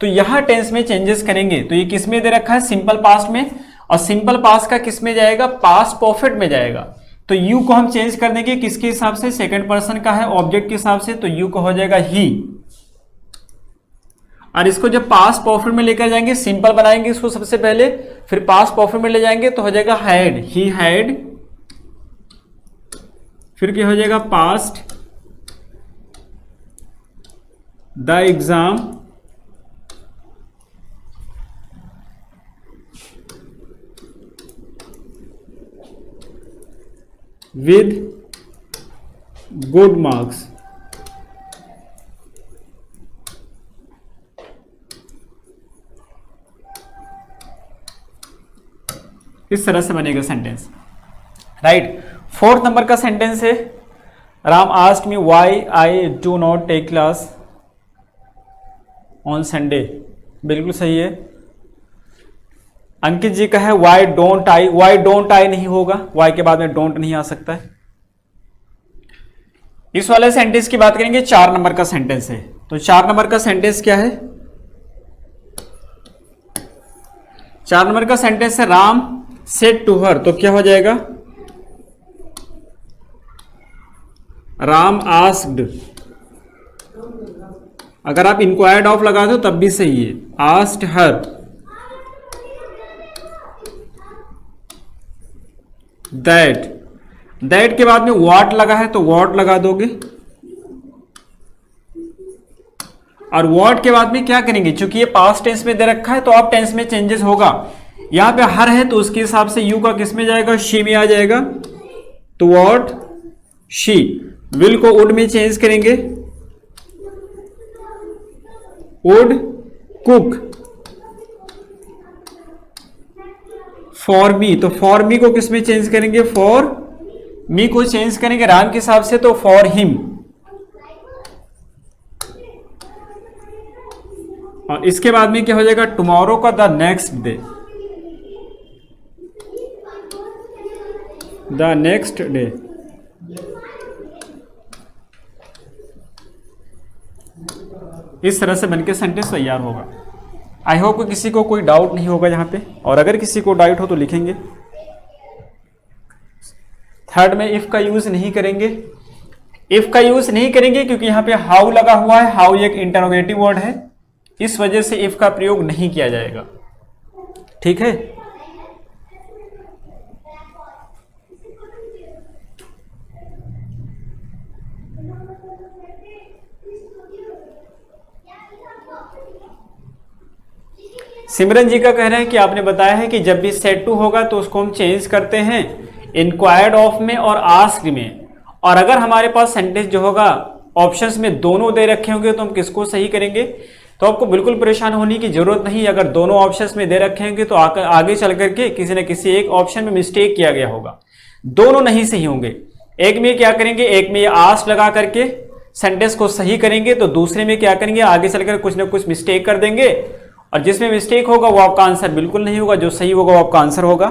तो यहां टेंस में चेंजेस करेंगे, तो ये किस में दे रखा है, सिंपल पास्ट में, और सिंपल पास्ट का किस में जाएगा, पास्ट परफेक्ट में जाएगा। तो यू को हम चेंज कर देंगे किसके हिसाब से, सेकंड पर्सन का है, ऑब्जेक्ट के हिसाब से, तो यू को हो जाएगा ही। और इसको जब पास्ट परफेक्ट में लेकर जाएंगे, सिंपल बनाएंगे इसको सबसे पहले, फिर पास्ट परफेक्ट में ले जाएंगे, तो हो जाएगा हैड, ही हैड, फिर क्या हो जाएगा, passed the exam with good marks. इस तरह से बनेगा सेंटेंस, राइट। फोर्थ नंबर का सेंटेंस है, Ram asked me why I do not take class on Sunday, बिल्कुल सही है। अंकित जी का है why don't I, why don't I नहीं होगा, व्हाई के बाद में डोंट नहीं आ सकता है। इस वाले सेंटेंस की बात करेंगे, 4 नंबर का सेंटेंस है, तो 4 नंबर का सेंटेंस क्या है, 4 नंबर का सेंटेंस है, राम सेड टू हर, तो क्या हो जाएगा, राम आस्क्ड, अगर आप इंक्वायर्ड ऑफ लगा दो तब भी सही है, आस्क्ड हर दैट, दैट के बाद में व्हाट लगा है तो व्हाट लगा दोगे, और व्हाट के बाद में क्या करेंगे, चूंकि ये पास्ट टेंस में दे रखा है तो अब टेंस में चेंजेस होगा, यहां पे हर है तो उसके हिसाब से यू का किस में जाएगा, शी में आ जाएगा, तो व्हाट शी, विल को वुड में चेंज करेंगे, वुड कुक फॉर मी, तो फॉर मी को किस में चेंज करेंगे, फॉर मी को चेंज करेंगे राम के हिसाब से, तो फॉर हिम, और इसके बाद में क्या हो जाएगा, टुमारो का the next day, the next day. इस तरह से बनके सेंटेंस तैयार होगा। आई होप कि किसी को कोई डाउट नहीं होगा यहाँ पे, और अगर किसी को डाउट हो तो लिखेंगे। थर्ड में इफ का यूज नहीं करेंगे, इफ का यूज नहीं करेंगे क्योंकि यहाँ पे हाउ लगा हुआ है, हाउ एक इंटरोगेटिव वर्ड है, इस वजह से इफ का प्रयोग नहीं किया जाएगा, ठीक है। सिमरन जी का कह रहे हैं कि आपने बताया है कि जब भी सेड टू होगा तो उसको हम चेंज करते हैं इंक्वायर्ड ऑफ में और आस्क्ड में, और अगर हमारे पास सेंटेंस जो होगा ऑप्शंस में दोनों दे रखे होंगे तो हम किसको सही करेंगे, तो आपको बिल्कुल परेशान होने की जरूरत नहीं। अगर दोनों ऑप्शंस में दे रखे होंगे तो आगे चल करके किसी न किसी एक ऑप्शन में मिस्टेक किया गया होगा, दोनों नहीं सही होंगे। एक में क्या करेंगे, एक में आस्क्ड लगा करके सेंटेंस को सही करेंगे, तो दूसरे में क्या करेंगे, आगे चलकर कुछ ना कुछ मिस्टेक कर देंगे, और जिसमें मिस्टेक होगा वो आपका आंसर बिल्कुल नहीं होगा, जो सही होगा वो आपका आंसर होगा।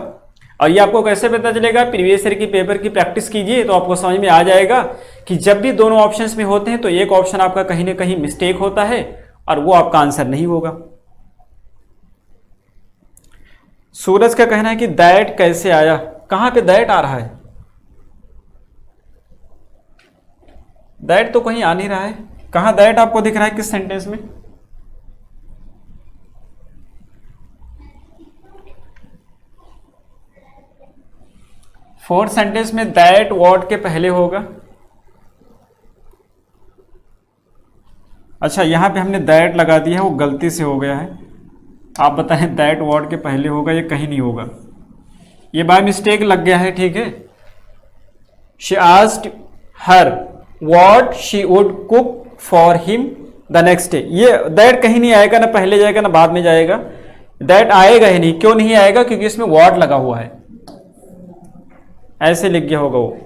और ये आपको कैसे पता चलेगा, प्रीवियस ईयर की पेपर की प्रैक्टिस कीजिए तो आपको समझ में आ जाएगा कि जब भी दोनों ऑप्शंस में होते हैं तो एक ऑप्शन आपका कहीं ना कहीं मिस्टेक होता है और वो आपका आंसर नहीं होगा। सूरज का कहना है कि दैट कैसे आया, कहां पे दैट आ रहा है, दैट तो कहीं आ नहीं रहा है, कहां दैट आपको दिख रहा है, किस सेंटेंस में, फोर्थ सेंटेंस में दैट व्हाट के पहले होगा। अच्छा, यहां पे हमने दैट लगा दिया है, वो गलती से हो गया है, आप बताएं दैट व्हाट के पहले होगा, ये कहीं नहीं होगा, ये बाय मिस्टेक लग गया है, ठीक है। She asked her what she would cook for him the next day, ये दैट कहीं नहीं आएगा, ना पहले जाएगा ना बाद में जाएगा, दैट आएगा ही नहीं। क्यों नहीं आएगा? क्योंकि इसमें व्हाट लगा हुआ है, ऐसे लिख गया होगा वो।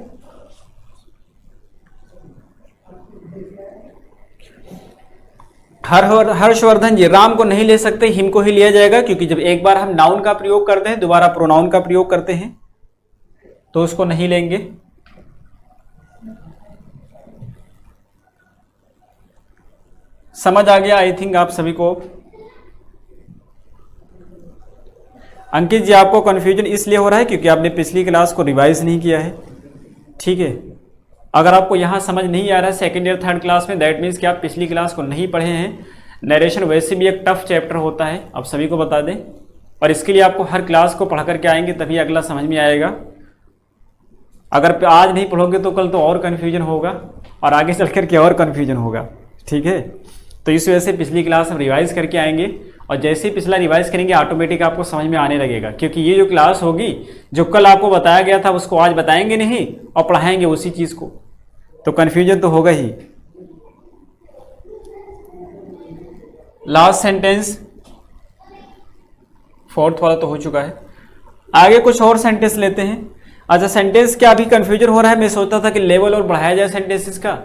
हर्षवर्धन जी, राम को नहीं ले सकते, हिम को ही लिया जाएगा, क्योंकि जब एक बार हम नाउन का प्रयोग करते हैं दोबारा प्रोनाउन का प्रयोग करते हैं तो उसको नहीं लेंगे। समझ आ गया आई थिंक आप सभी को। अंकित जी, आपको कंफ्यूजन इसलिए हो रहा है क्योंकि आपने पिछली क्लास को रिवाइज नहीं किया है, ठीक है। अगर आपको यहाँ समझ नहीं आ रहा है सेकेंड ईयर थर्ड क्लास में, दैट मीन्स कि आप पिछली क्लास को नहीं पढ़े हैं। नरेशन वैसे भी एक टफ चैप्टर होता है, आप सभी को बता दें, और इसके लिए आपको हर क्लास को पढ़ करके आएंगे तभी अगला समझ में आएगा। अगर आज नहीं पढ़ोगे तो कल तो और कन्फ्यूजन होगा और आगे चल करके और कन्फ्यूजन होगा, ठीक है। तो इस वजह से पिछली क्लास हम रिवाइज करके आएंगे, और जैसे ही पिछला रिवाइज करेंगे ऑटोमेटिक आपको समझ में आने लगेगा, क्योंकि ये जो क्लास होगी जो कल आपको बताया गया था उसको आज बताएंगे नहीं और पढ़ाएंगे उसी चीज़ को, तो कन्फ्यूजन तो होगा ही। लास्ट सेंटेंस, फोर्थ वाला तो हो चुका है, आगे कुछ और सेंटेंस लेते हैं। अच्छा, सेंटेंस क्या अभी कन्फ्यूजन हो रहा है? मैं सोचता था कि लेवल और बढ़ाया जाए सेंटेंसेस का,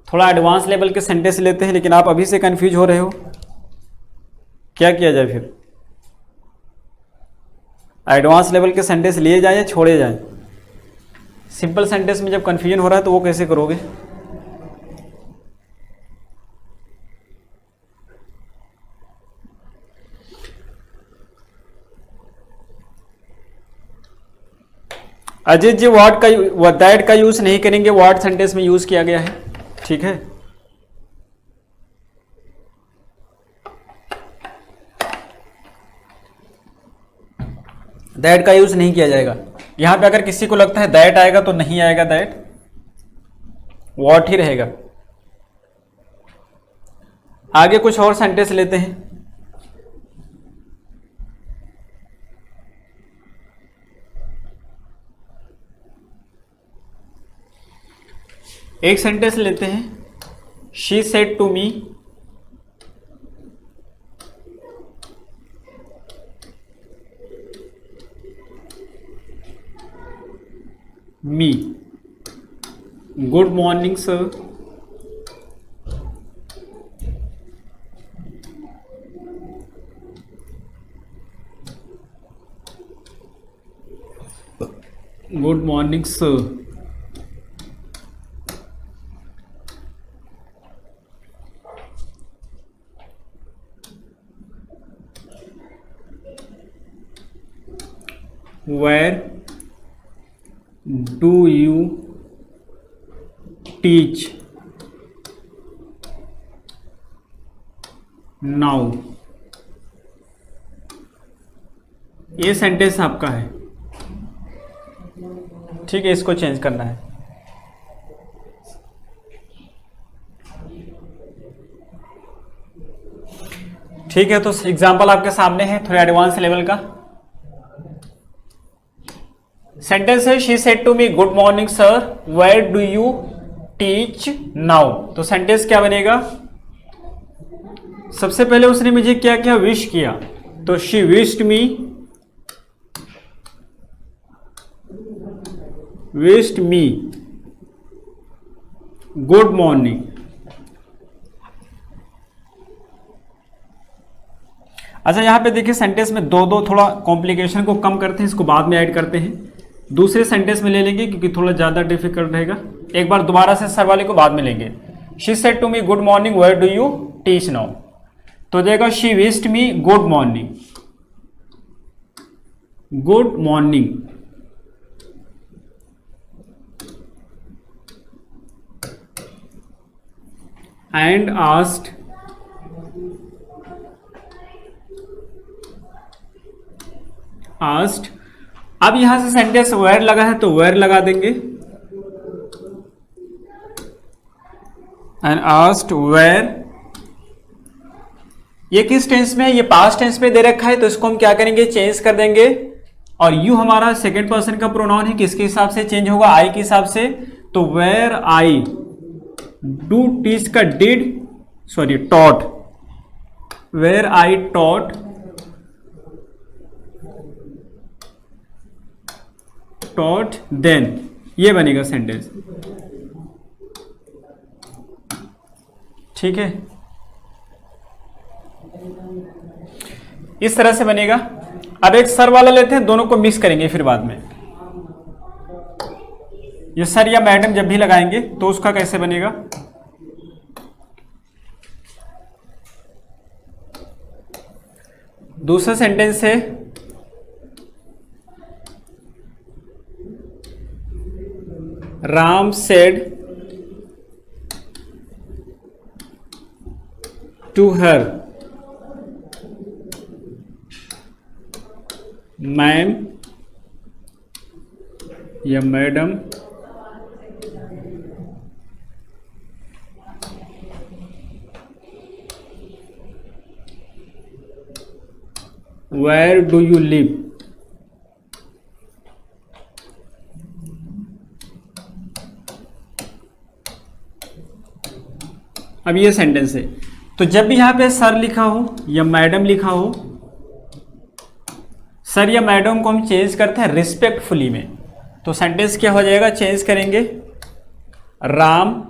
थोड़ा एडवांस लेवल के सेंटेंस लेते हैं, लेकिन आप अभी से कंफ्यूज हो रहे हो, क्या किया जाए फिर? एडवांस लेवल के सेंटेंस लिए जाएं या छोड़े जाएं? सिंपल सेंटेंस में जब कंफ्यूजन हो रहा है तो वो कैसे करोगे? अजीत जी, व्हाट का दैट का यूज नहीं करेंगे, व्हाट सेंटेंस में यूज किया गया है, ठीक है। दैट का यूज नहीं किया जाएगा। यहां पे अगर किसी को लगता है दैट आएगा तो नहीं आएगा, दैट व्हाट ही रहेगा। आगे कुछ और सेंटेंस लेते हैं। एक सेंटेंस लेते हैं, she said to me, me good morning sir, good morning sir. Where do you teach now? ये सेंटेंस आपका है, ठीक है, इसको चेंज करना है। ठीक है, तो एग्जांपल आपके सामने है थोड़ा एडवांस लेवल का। सेंटेंस है, she said to me good morning sir, where do you teach now. तो सेंटेंस क्या बनेगा? सबसे पहले उसने मुझे क्या किया? विश किया, तो she wished me, wished me good morning. अच्छा, यहां पे देखिए सेंटेंस में दो दो थोड़ा कॉम्प्लिकेशन को कम करते हैं, इसको बाद में ऐड करते हैं। दूसरे सेंटेंस में ले लेंगे क्योंकि थोड़ा ज़्यादा डिफिकल्ट रहेगा। एक बार दोबारा से सर वाले को बाद में लेंगे। She said to me good morning, where do you teach now, तो देगा she wished me good morning, good morning. And asked asked. अब यहां से सेंटेंस वेयर लगा है तो वेयर लगा देंगे, एंड आस्क्ड वेयर। ये किस टेंस में है? ये पास्ट टेंस में दे रखा है, तो इसको हम क्या करेंगे? चेंज कर देंगे। और यू हमारा सेकेंड पर्सन का प्रोनाउन है, किसके हिसाब से चेंज होगा? आई के हिसाब से। तो वेयर आई डू टीच का did sorry taught, where I taught then, ये बनेगा सेंटेंस। ठीक है, इस तरह से बनेगा। अब एक सर वाला लेते हैं, दोनों को मिक्स करेंगे फिर बाद में। ये सर या मैडम जब भी लगाएंगे तो उसका कैसे बनेगा। दूसरा सेंटेंस है Ram said to her ma'am या madam where do you live. अब ये सेंटेंस है, तो जब भी यहां पे सर लिखा हो या मैडम लिखा हो, सर या मैडम को हम चेंज करते हैं रिस्पेक्टफुली में। तो सेंटेंस क्या हो जाएगा, चेंज करेंगे, Ram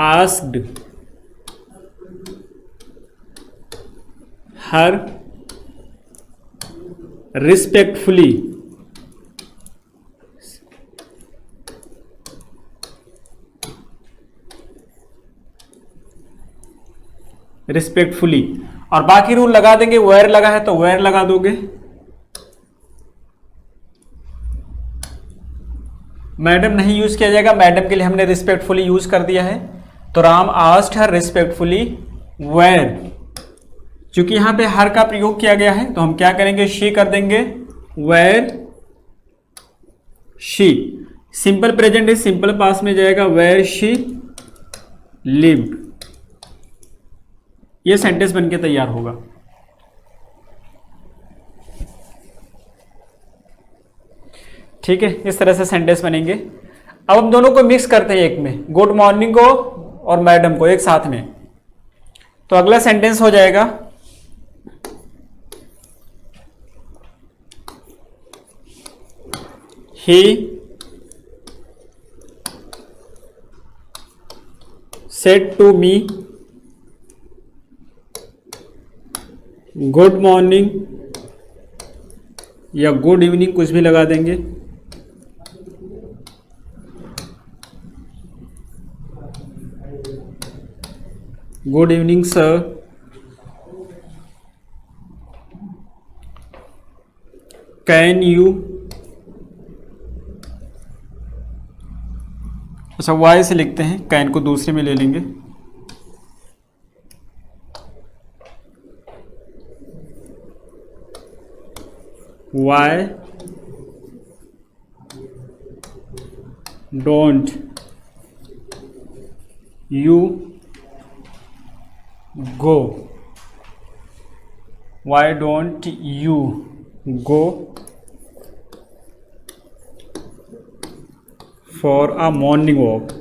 asked her respectfully respectfully, और बाकी रूल लगा देंगे। वेयर लगा है तो वेयर लगा दोगे, मैडम नहीं यूज किया जाएगा, मैडम के लिए हमने रिस्पेक्टफुली यूज कर दिया है। तो Ram asked her respectfully where, चूंकि यहां पे हर का प्रयोग किया गया है तो हम क्या करेंगे, शी कर देंगे, वेयर शी। सिंपल प्रेजेंट है, सिंपल पास में जाएगा, वेयर शी लिव्ड। ये सेंटेंस बनके तैयार होगा। ठीक है, इस तरह से सेंटेंस बनेंगे। अब हम दोनों को मिक्स करते हैं एक में, गुड मॉर्निंग को और मैडम को एक साथ में। तो अगला सेंटेंस हो जाएगा, he said to me good morning या गुड इवनिंग, कुछ भी लगा देंगे। Good evening sir, can you, अच्छा वाई से लिखते हैं, कैन को दूसरे में ले लेंगे, why don't you go, why don't you go for a morning walk।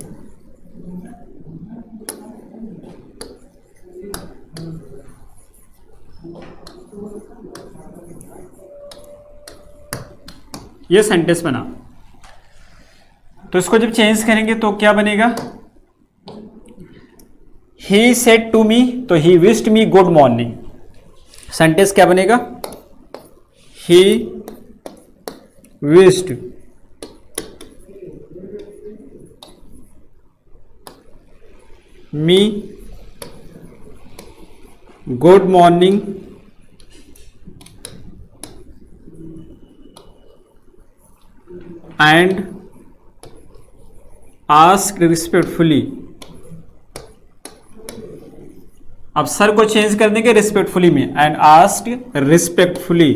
ये सेंटेंस बना। तो इसको जब चेंज करेंगे तो क्या बनेगा, he said to me, तो he wished me good morning। Sentence क्या बनेगा, he wished me good morning and asked respectfully। अब सर को चेंज कर देंगे रिस्पेक्टफुली में, एंड आस्क्ड रिस्पेक्टफुली।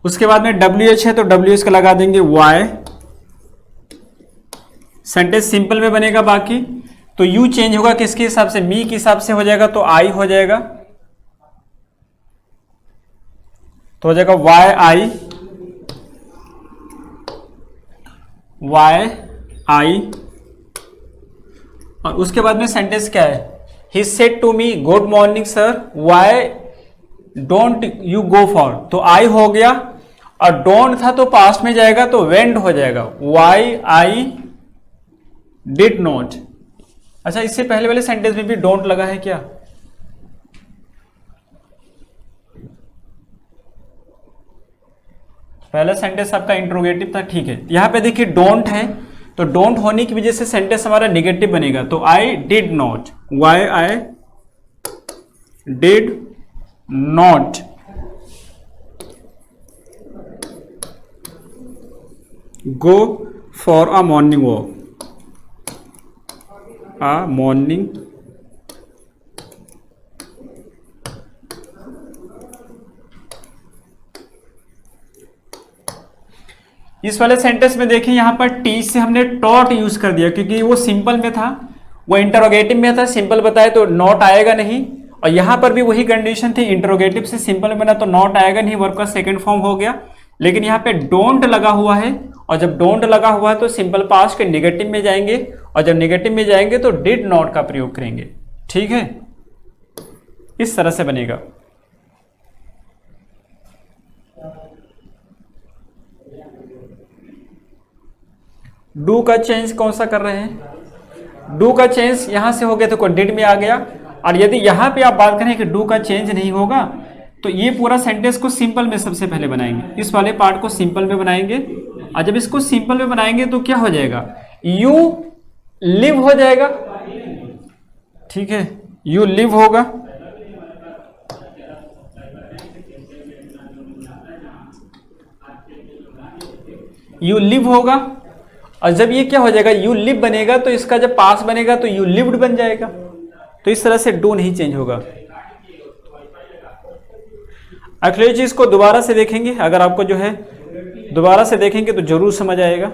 उसके बाद में WH है तो WH का लगा देंगे Y। सेंटेंस सिंपल में बनेगा। बाकी तो यू चेंज होगा किसके हिसाब से, मी के हिसाब से हो जाएगा, तो आई हो जाएगा। तो हो जाएगा वाई आई, और उसके बाद में सेंटेंस क्या है, he said to me good morning sir, why don't you go for, तो आई हो गया, और डोंट था तो पास्ट में जाएगा तो वेंट हो जाएगा, वाई आई डिड नॉट। अच्छा, इससे पहले वाले सेंटेंस में भी डोंट लगा है क्या? पहला सेंटेंस आपका इंट्रोगेटिव था, ठीक है। यहां पे देखिए डोंट है, तो डोंट होने की वजह से सेंटेंस हमारा नेगेटिव बनेगा, तो I did not, why I did not go for a morning walk, morning इस वाले सेंटेंस में देखिए यहां पर टी से हमने टॉट यूज कर दिया, क्योंकि वो सिंपल में था, वो इंटरोगेटिव में था, सिंपल बताए तो नॉट आएगा नहीं, और यहां पर भी वही कंडीशन थी, इंटरोगेटिव से सिंपल में बना तो नॉट आएगा नहीं, वर्ब का सेकंड फॉर्म हो गया। लेकिन यहाँ पे डोंट लगा हुआ है, और जब डोंट लगा हुआ है तो सिंपल पास्ट के नेगेटिव में जाएंगे, और जब नेगेटिव में जाएंगे तो डिड नॉट का प्रयोग करेंगे, ठीक है, इस तरह से बनेगा। डू का चेंज कौन सा कर रहे हैं? डू का चेंज यहां से हो गया तो डिड में आ गया, और यदि यहां पे आप बात करें कि डू का चेंज नहीं होगा तो ये पूरा सेंटेंस को सिंपल में सबसे पहले बनाएंगे, इस वाले पार्ट को सिंपल में बनाएंगे, और जब इसको सिंपल में बनाएंगे तो क्या हो जाएगा, यू लिव हो जाएगा, ठीक है, यू लिव होगा, यू लिव होगा, और जब ये क्या हो जाएगा, यू लिव बनेगा तो इसका जब पास बनेगा तो यू लिव्ड बन जाएगा, तो इस तरह से डू नहीं चेंज होगा। अगली चीज को दोबारा से देखेंगे, अगर आपको जो है दोबारा से देखेंगे तो जरूर समझ आएगा।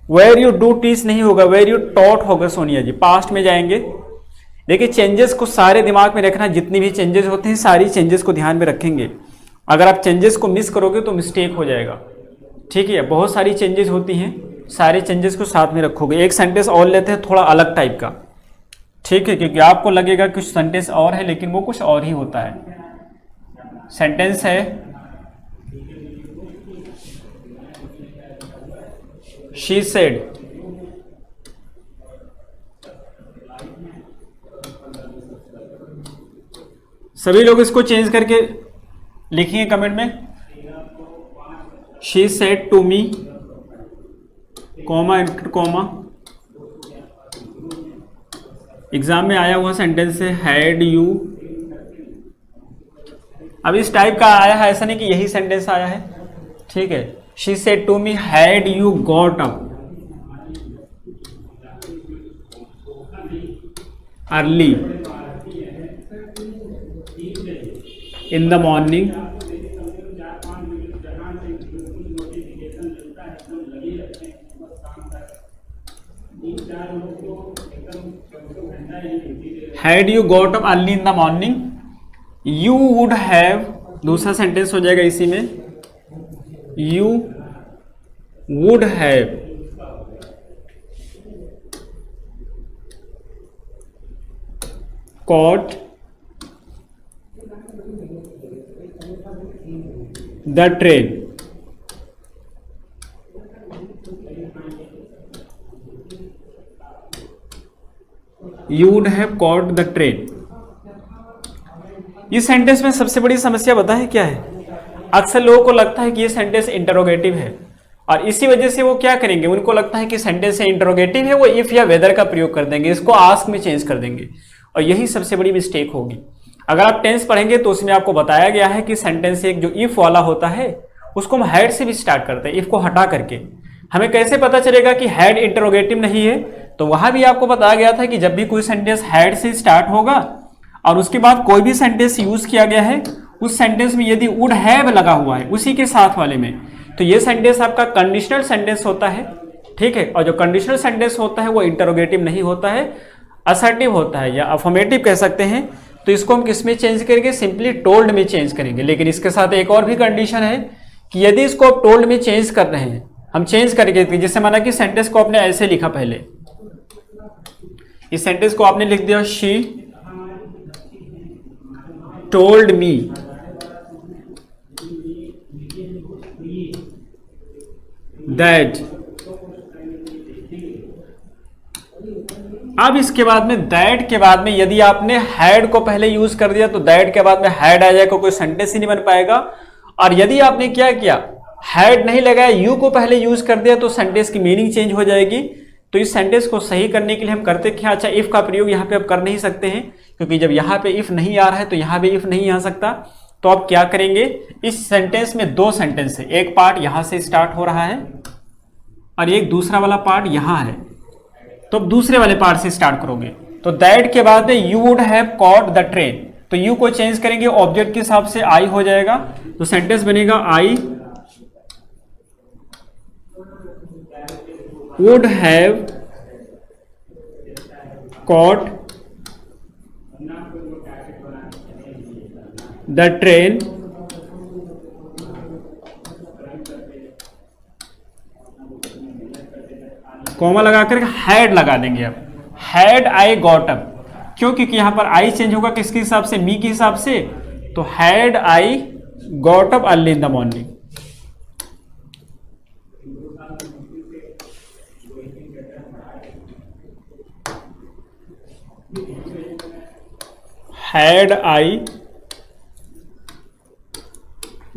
वेयर यू डू टीच नहीं होगा, वेयर यू टॉट होगा सोनिया जी, पास्ट में जाएंगे। देखिए चेंजेस को सारे दिमाग में रखना, जितनी भी चेंजेस होते हैं सारी चेंजेस को ध्यान में रखेंगे, अगर आप चेंजेस को मिस करोगे तो मिस्टेक हो जाएगा, ठीक है। बहुत सारी चेंजेस होती हैं, सारे चेंजेस को साथ में रखोगे। एक सेंटेंस और लेते हैं थोड़ा अलग टाइप का, ठीक है, क्योंकि आपको लगेगा कुछ सेंटेंस और है लेकिन वो कुछ और ही होता है। सेंटेंस है शी सेड, सभी लोग इसको चेंज करके लिखिए कमेंट में, she said to me, comma comma, exam में आया हुआ सेंटेंस है हैड यू। अब इस टाइप का आया है, ऐसा नहीं कि यही सेंटेंस आया है, ठीक है। She said to me had you got up early in the morning, had you got up early in the morning, you would have, दूसरा सेंटेंस हो जाएगा इसी में, you would have caught the train, you would have caught the train। इस sentence में सबसे बड़ी समस्या पता है क्या है, अक्सर लोगों को लगता है कि ये सेंटेंस इंटरोगेटिव है, और इसी वजह से वो क्या करेंगे, उनको लगता है कि सेंटेंस इंटरोगेटिव है, वो इफ या वेदर का प्रयोग कर देंगे, इसको आस्क में चेंज कर देंगे, और यही सबसे बड़ी मिस्टेक होगी। अगर आप टेंस पढ़ेंगे तो उसमें आपको बताया गया है कि सेंटेंस एक जो इफ वाला होता है उसको हम हैड से भी स्टार्ट करते हैं, इफ को हटा करके। हमें कैसे पता चलेगा कि हैड इंटरोगेटिव नहीं है, तो वहां भी आपको बताया गया था कि जब भी कोई सेंटेंस हैड से स्टार्ट होगा और उसके बाद कोई भी सेंटेंस यूज किया गया है, उस सेंटेंस में यदि वुड हैव लगा हुआ है उसी के साथ वाले में, तो ये सेंटेंस आपका कंडीशनल सेंटेंस होता है, ठीक है। और जो कंडीशनल सेंटेंस होता है वो इंटरोगेटिव नहीं होता है, असर्टिव होता है, या अफर्मेटिव कह सकते हैं। तो इसको हम किस में चेंज करेंगे, सिंपली टोल्ड में चेंज करेंगे। लेकिन इसके साथ एक और भी कंडीशन है कि यदि इसको आप टोल्ड में चेंज कर रहे हैं, हम चेंज करके, जैसे माना कि सेंटेंस को आपने ऐसे लिखा, पहले इस सेंटेंस को आपने लिख दिया शी टोल्ड मी दैट, अब इसके बाद में दैट के बाद में यदि आपने हैड को पहले यूज कर दिया तो दैट के बाद में हैड आ जाएगा, कोई सेंटेंस ही नहीं बन पाएगा। और यदि आपने क्या किया, हैड नहीं लगाया, यू को पहले यूज कर दिया, तो सेंटेंस की मीनिंग चेंज हो जाएगी। तो इस सेंटेंस को सही करने के लिए हम करते क्या, अच्छा इफ का प्रयोग यहाँ पे आप कर नहीं सकते हैं, क्योंकि जब यहाँ पे इफ नहीं आ रहा है तो यहाँ पे इफ नहीं आ सकता। तो आप क्या करेंगे, इस सेंटेंस में दो सेंटेंस है, एक पार्ट यहां से स्टार्ट हो रहा है और एक दूसरा वाला पार्ट यहां है, तो अब दूसरे वाले पार्ट से स्टार्ट करोगे। तो दैट के बाद में you would have caught the train, तो यू को चेंज करेंगे ऑब्जेक्ट के हिसाब से, आई हो जाएगा, तो सेंटेंस बनेगा I would have caught the train comma लगाकर हैड लगा देंगे। अब हैड आई गॉट अप, क्यों, क्योंकि यहां पर आई चेंज होगा किसके हिसाब से, मी के हिसाब से, तो had I got up early in the morning. Had I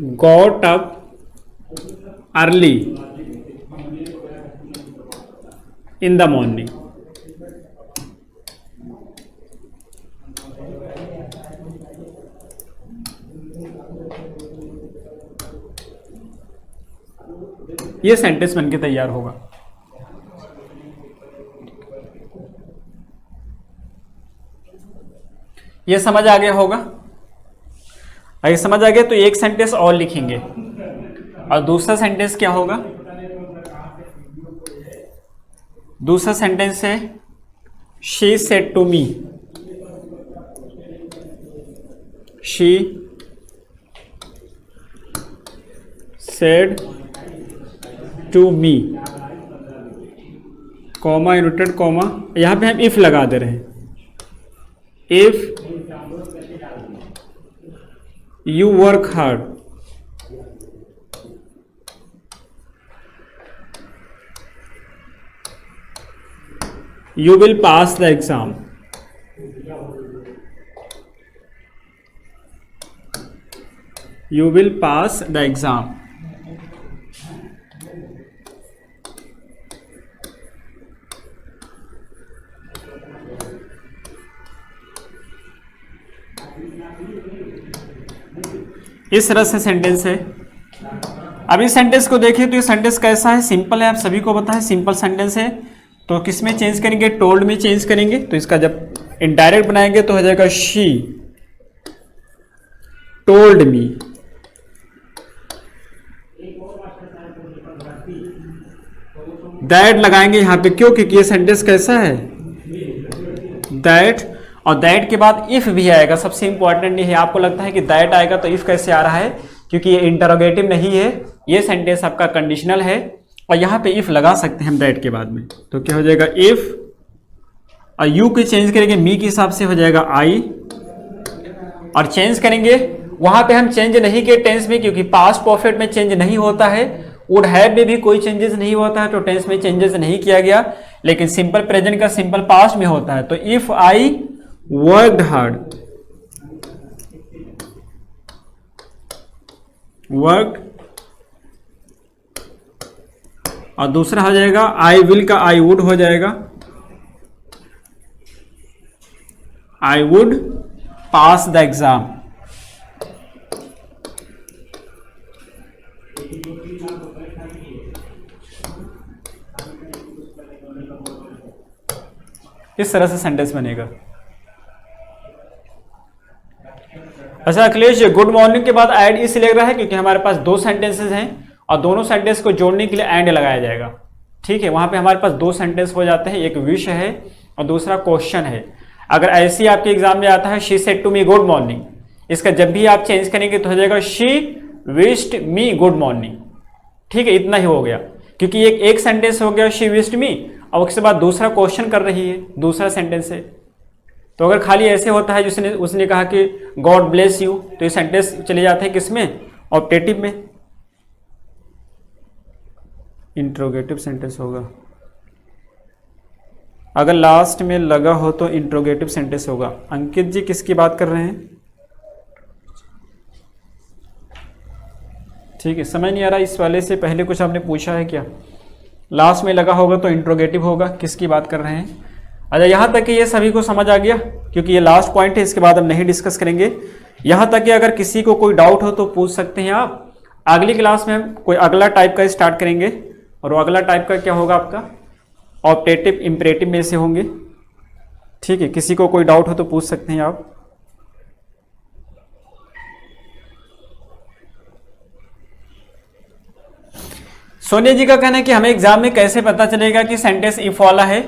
got up early in the morning. ये सेंटेंस बनके तैयार होगा। ये समझ आ गया होगा। अगर समझ आ गया तो एक सेंटेंस और लिखेंगे, और दूसरा सेंटेंस क्या होगा, दूसरा सेंटेंस है she said to me, she said to me, comma inverted comma, यहां पे हम इफ लगा दे रहे हैं, if you work hard, you will pass the exam, you will pass the exam। इस तरह से सेंटेंस है। अब इस सेंटेंस को देखिए तो ये सेंटेंस कैसा है, सिंपल है, आप सभी को पता है सिंपल सेंटेंस है। तो किस में चेंज करेंगे, टोल्ड में चेंज करेंगे। तो इसका जब इनडायरेक्ट बनाएंगे तो हो जाएगा शी टोल्ड मी, दैट लगाएंगे यहां पे, क्यों, क्योंकि ये सेंटेंस कैसा है, दैट, और दैट के बाद इफ भी आएगा। सबसे इंपॉर्टेंट नहीं है, आपको लगता है कि दैट आएगा तो इफ कैसे आ रहा है, क्योंकि ये इंटरोगेटिव नहीं है, ये सेंटेंस आपका कंडीशनल है, और यहां पे इफ लगा सकते हैं हम दैट के बाद में। तो क्या हो जाएगा, इफ, और यू के चेंज करेंगे मी के हिसाब से, हो जाएगा आई, और चेंज करेंगे वहां पे हम चेंज नहीं किए टेंस में, क्योंकि पास्ट परफेक्ट में चेंज नहीं होता है, वुड हैव में भी कोई चेंजेस नहीं होता है, तो टेंस में चेंजेस नहीं किया गया, लेकिन सिंपल प्रेजेंट का सिंपल पास्ट में होता है। तो if I worked hard, worked, और दूसरा हो जाएगा आई विल का आई वुड हो जाएगा, I would pass the exam. इस तरह से सेंटेंस बनेगा। अच्छा अखिलेश, गुड मॉर्निंग के बाद ऐड इसलिए लग रहा है क्योंकि हमारे पास दो सेंटेंसेस हैं और दोनों सेंटेंस को जोड़ने के लिए एंड लगाया जाएगा। ठीक है, वहां पे हमारे पास दो सेंटेंस हो जाते हैं, एक विश है और दूसरा क्वेश्चन है। अगर ऐसे ही आपके एग्जाम में आता है she said to me good morning, इसका जब भी आप चेंज करेंगे तो हो जाएगा she wished me good morning. ठीक है, इतना ही हो गया, क्योंकि एक सेंटेंस हो गया शी विश्ड मी, और उसके बाद दूसरा क्वेश्चन कर रही है, दूसरा सेंटेंस है। तो अगर खाली ऐसे होता है जिसने उसने कहा कि गॉड ब्लेस यू, तो ये सेंटेंस चले जाते हैं किसमें, ऑप्टेटिव में, इंट्रोगेटिव सेंटेंस होगा। अगर लास्ट में लगा हो तो इंट्रोगेटिव सेंटेंस होगा। अंकित जी किसकी बात कर रहे हैं? ठीक है, समझ नहीं आ रहा इस वाले से पहले कुछ आपने पूछा है क्या? लास्ट में लगा होगा तो इंट्रोगेटिव होगा, किसकी बात कर रहे हैं? अच्छा, यहाँ तक कि ये सभी को समझ आ गया, क्योंकि ये लास्ट पॉइंट है, इसके बाद हम नहीं डिस्कस करेंगे। यहाँ तक कि अगर किसी को कोई डाउट हो तो पूछ सकते हैं आप। अगली क्लास में हम कोई अगला टाइप का स्टार्ट करेंगे, और वो अगला टाइप का क्या होगा आपका, ऑप्टेटिव इम्परेटिव में से होंगे। ठीक है, किसी को कोई डाउट हो तो पूछ सकते हैं आप। सोनिया जी का कहना है कि हमें एग्जाम में कैसे पता चलेगा कि सेंटेंस इफ वाला है।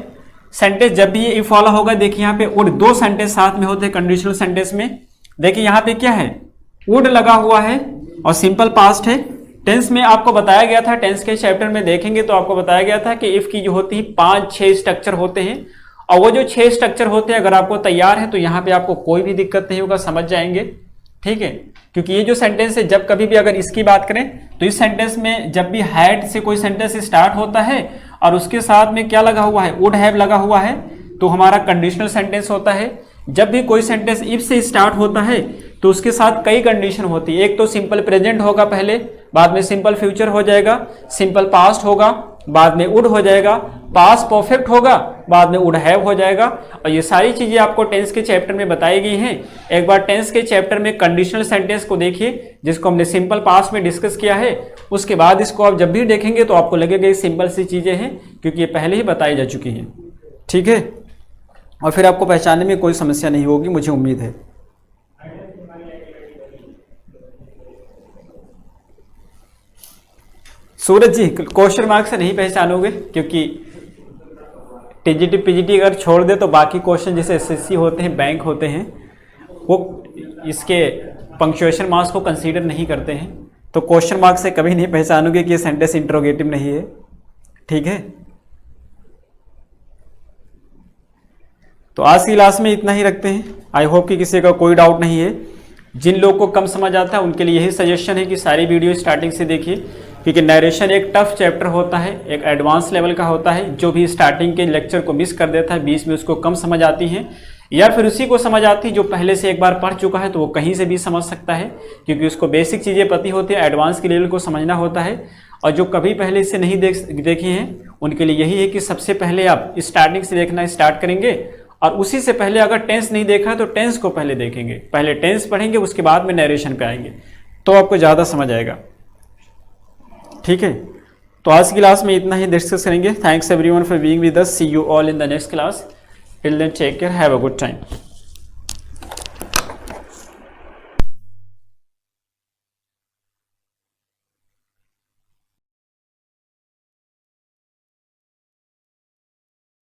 सेंटेंस जब भी ये इफ वाला होगा, देखिए यहाँ पे वुड, दो सेंटेंस साथ में होते हैं कंडीशनल सेंटेंस में। देखिए यहाँ पे क्या है, वुड लगा हुआ है और सिंपल पास्ट है। टेंस में आपको बताया गया था, टेंस के चैप्टर में देखेंगे तो आपको बताया गया था कि इफ की जो होती है 5-6 स्ट्रक्चर होते हैं, और वो जो 6 स्ट्रक्चर होते हैं अगर आपको तैयार है तो यहाँ पे आपको कोई भी दिक्कत नहीं होगा, समझ जाएंगे। ठीक है, क्योंकि ये जो सेंटेंस है, जब कभी भी अगर इसकी बात करें तो इस सेंटेंस में जब भी हैड से कोई सेंटेंस स्टार्ट होता है और उसके साथ में क्या लगा हुआ है, वुड हैव लगा हुआ है, तो हमारा कंडीशनल सेंटेंस होता है। जब भी कोई सेंटेंस इफ से स्टार्ट होता है तो उसके साथ कई कंडीशन होती है। एक तो सिंपल प्रेजेंट होगा पहले, बाद में सिंपल फ्यूचर हो जाएगा, सिंपल पास्ट होगा, बाद में वुड हो जाएगा, पास्ट परफेक्ट होगा, बाद में वुड हैव हो जाएगा। और ये सारी चीजें आपको टेंस के चैप्टर में बताई गई हैं। एक बार टेंस के चैप्टर में कंडीशनल सेंटेंस को देखिए, जिसको हमने सिंपल पास्ट में डिस्कस किया है। उसके बाद इसको आप जब भी देखेंगे तो आपको लगेगा ये सिंपल सी चीजें हैं, क्योंकि ये पहले ही बताई जा चुकी हैं। ठीक है, और फिर आपको पहचानने में कोई समस्या नहीं होगी, मुझे उम्मीद है। सूरज जी, क्वेश्चन मार्क से नहीं पहचानोगे, क्योंकि टीजीटी पीजीटी अगर छोड़ दे तो बाकी क्वेश्चन जैसे एसएससी होते हैं, बैंक होते हैं, वो इसके पंक्चुएशन मार्क्स को कंसीडर नहीं करते हैं। तो क्वेश्चन मार्क से कभी नहीं पहचानोगे कि ये सेंटेंस इंट्रोगेटिव नहीं है। ठीक है, तो आज की क्लास में इतना ही रखते हैं। आई होप कि किसी का कोई डाउट नहीं है। जिन लोगों को कम समझ आता है उनके लिए यही सजेशन है कि सारी वीडियो स्टार्टिंग से देखिए, क्योंकि नरेशन एक टफ चैप्टर होता है, एक एडवांस लेवल का होता है। जो भी स्टार्टिंग के लेक्चर को मिस कर देता है, बीच में उसको कम समझ आती है, या फिर उसी को समझ आती है जो पहले से एक बार पढ़ चुका है, तो वो कहीं से भी समझ सकता है, क्योंकि उसको बेसिक चीज़ें पता होती है, एडवांस के लेवल को समझना होता है। और जो कभी पहले इससे नहीं देखे हैं उनके लिए यही है कि सबसे पहले आप स्टार्टिंग से देखना स्टार्ट करेंगे, और उसी से पहले अगर टेंस नहीं देखा है तो टेंस को पहले देखेंगे, पहले टेंस पढ़ेंगे, उसके बाद में नरेशन पे आएंगे, तो आपको ज़्यादा समझ आएगा। ठीक है, तो आज की क्लास में इतना ही डिस्कस करेंगे। Thanks everyone for being with us. See you all in the next class. Till then take care, have a good time.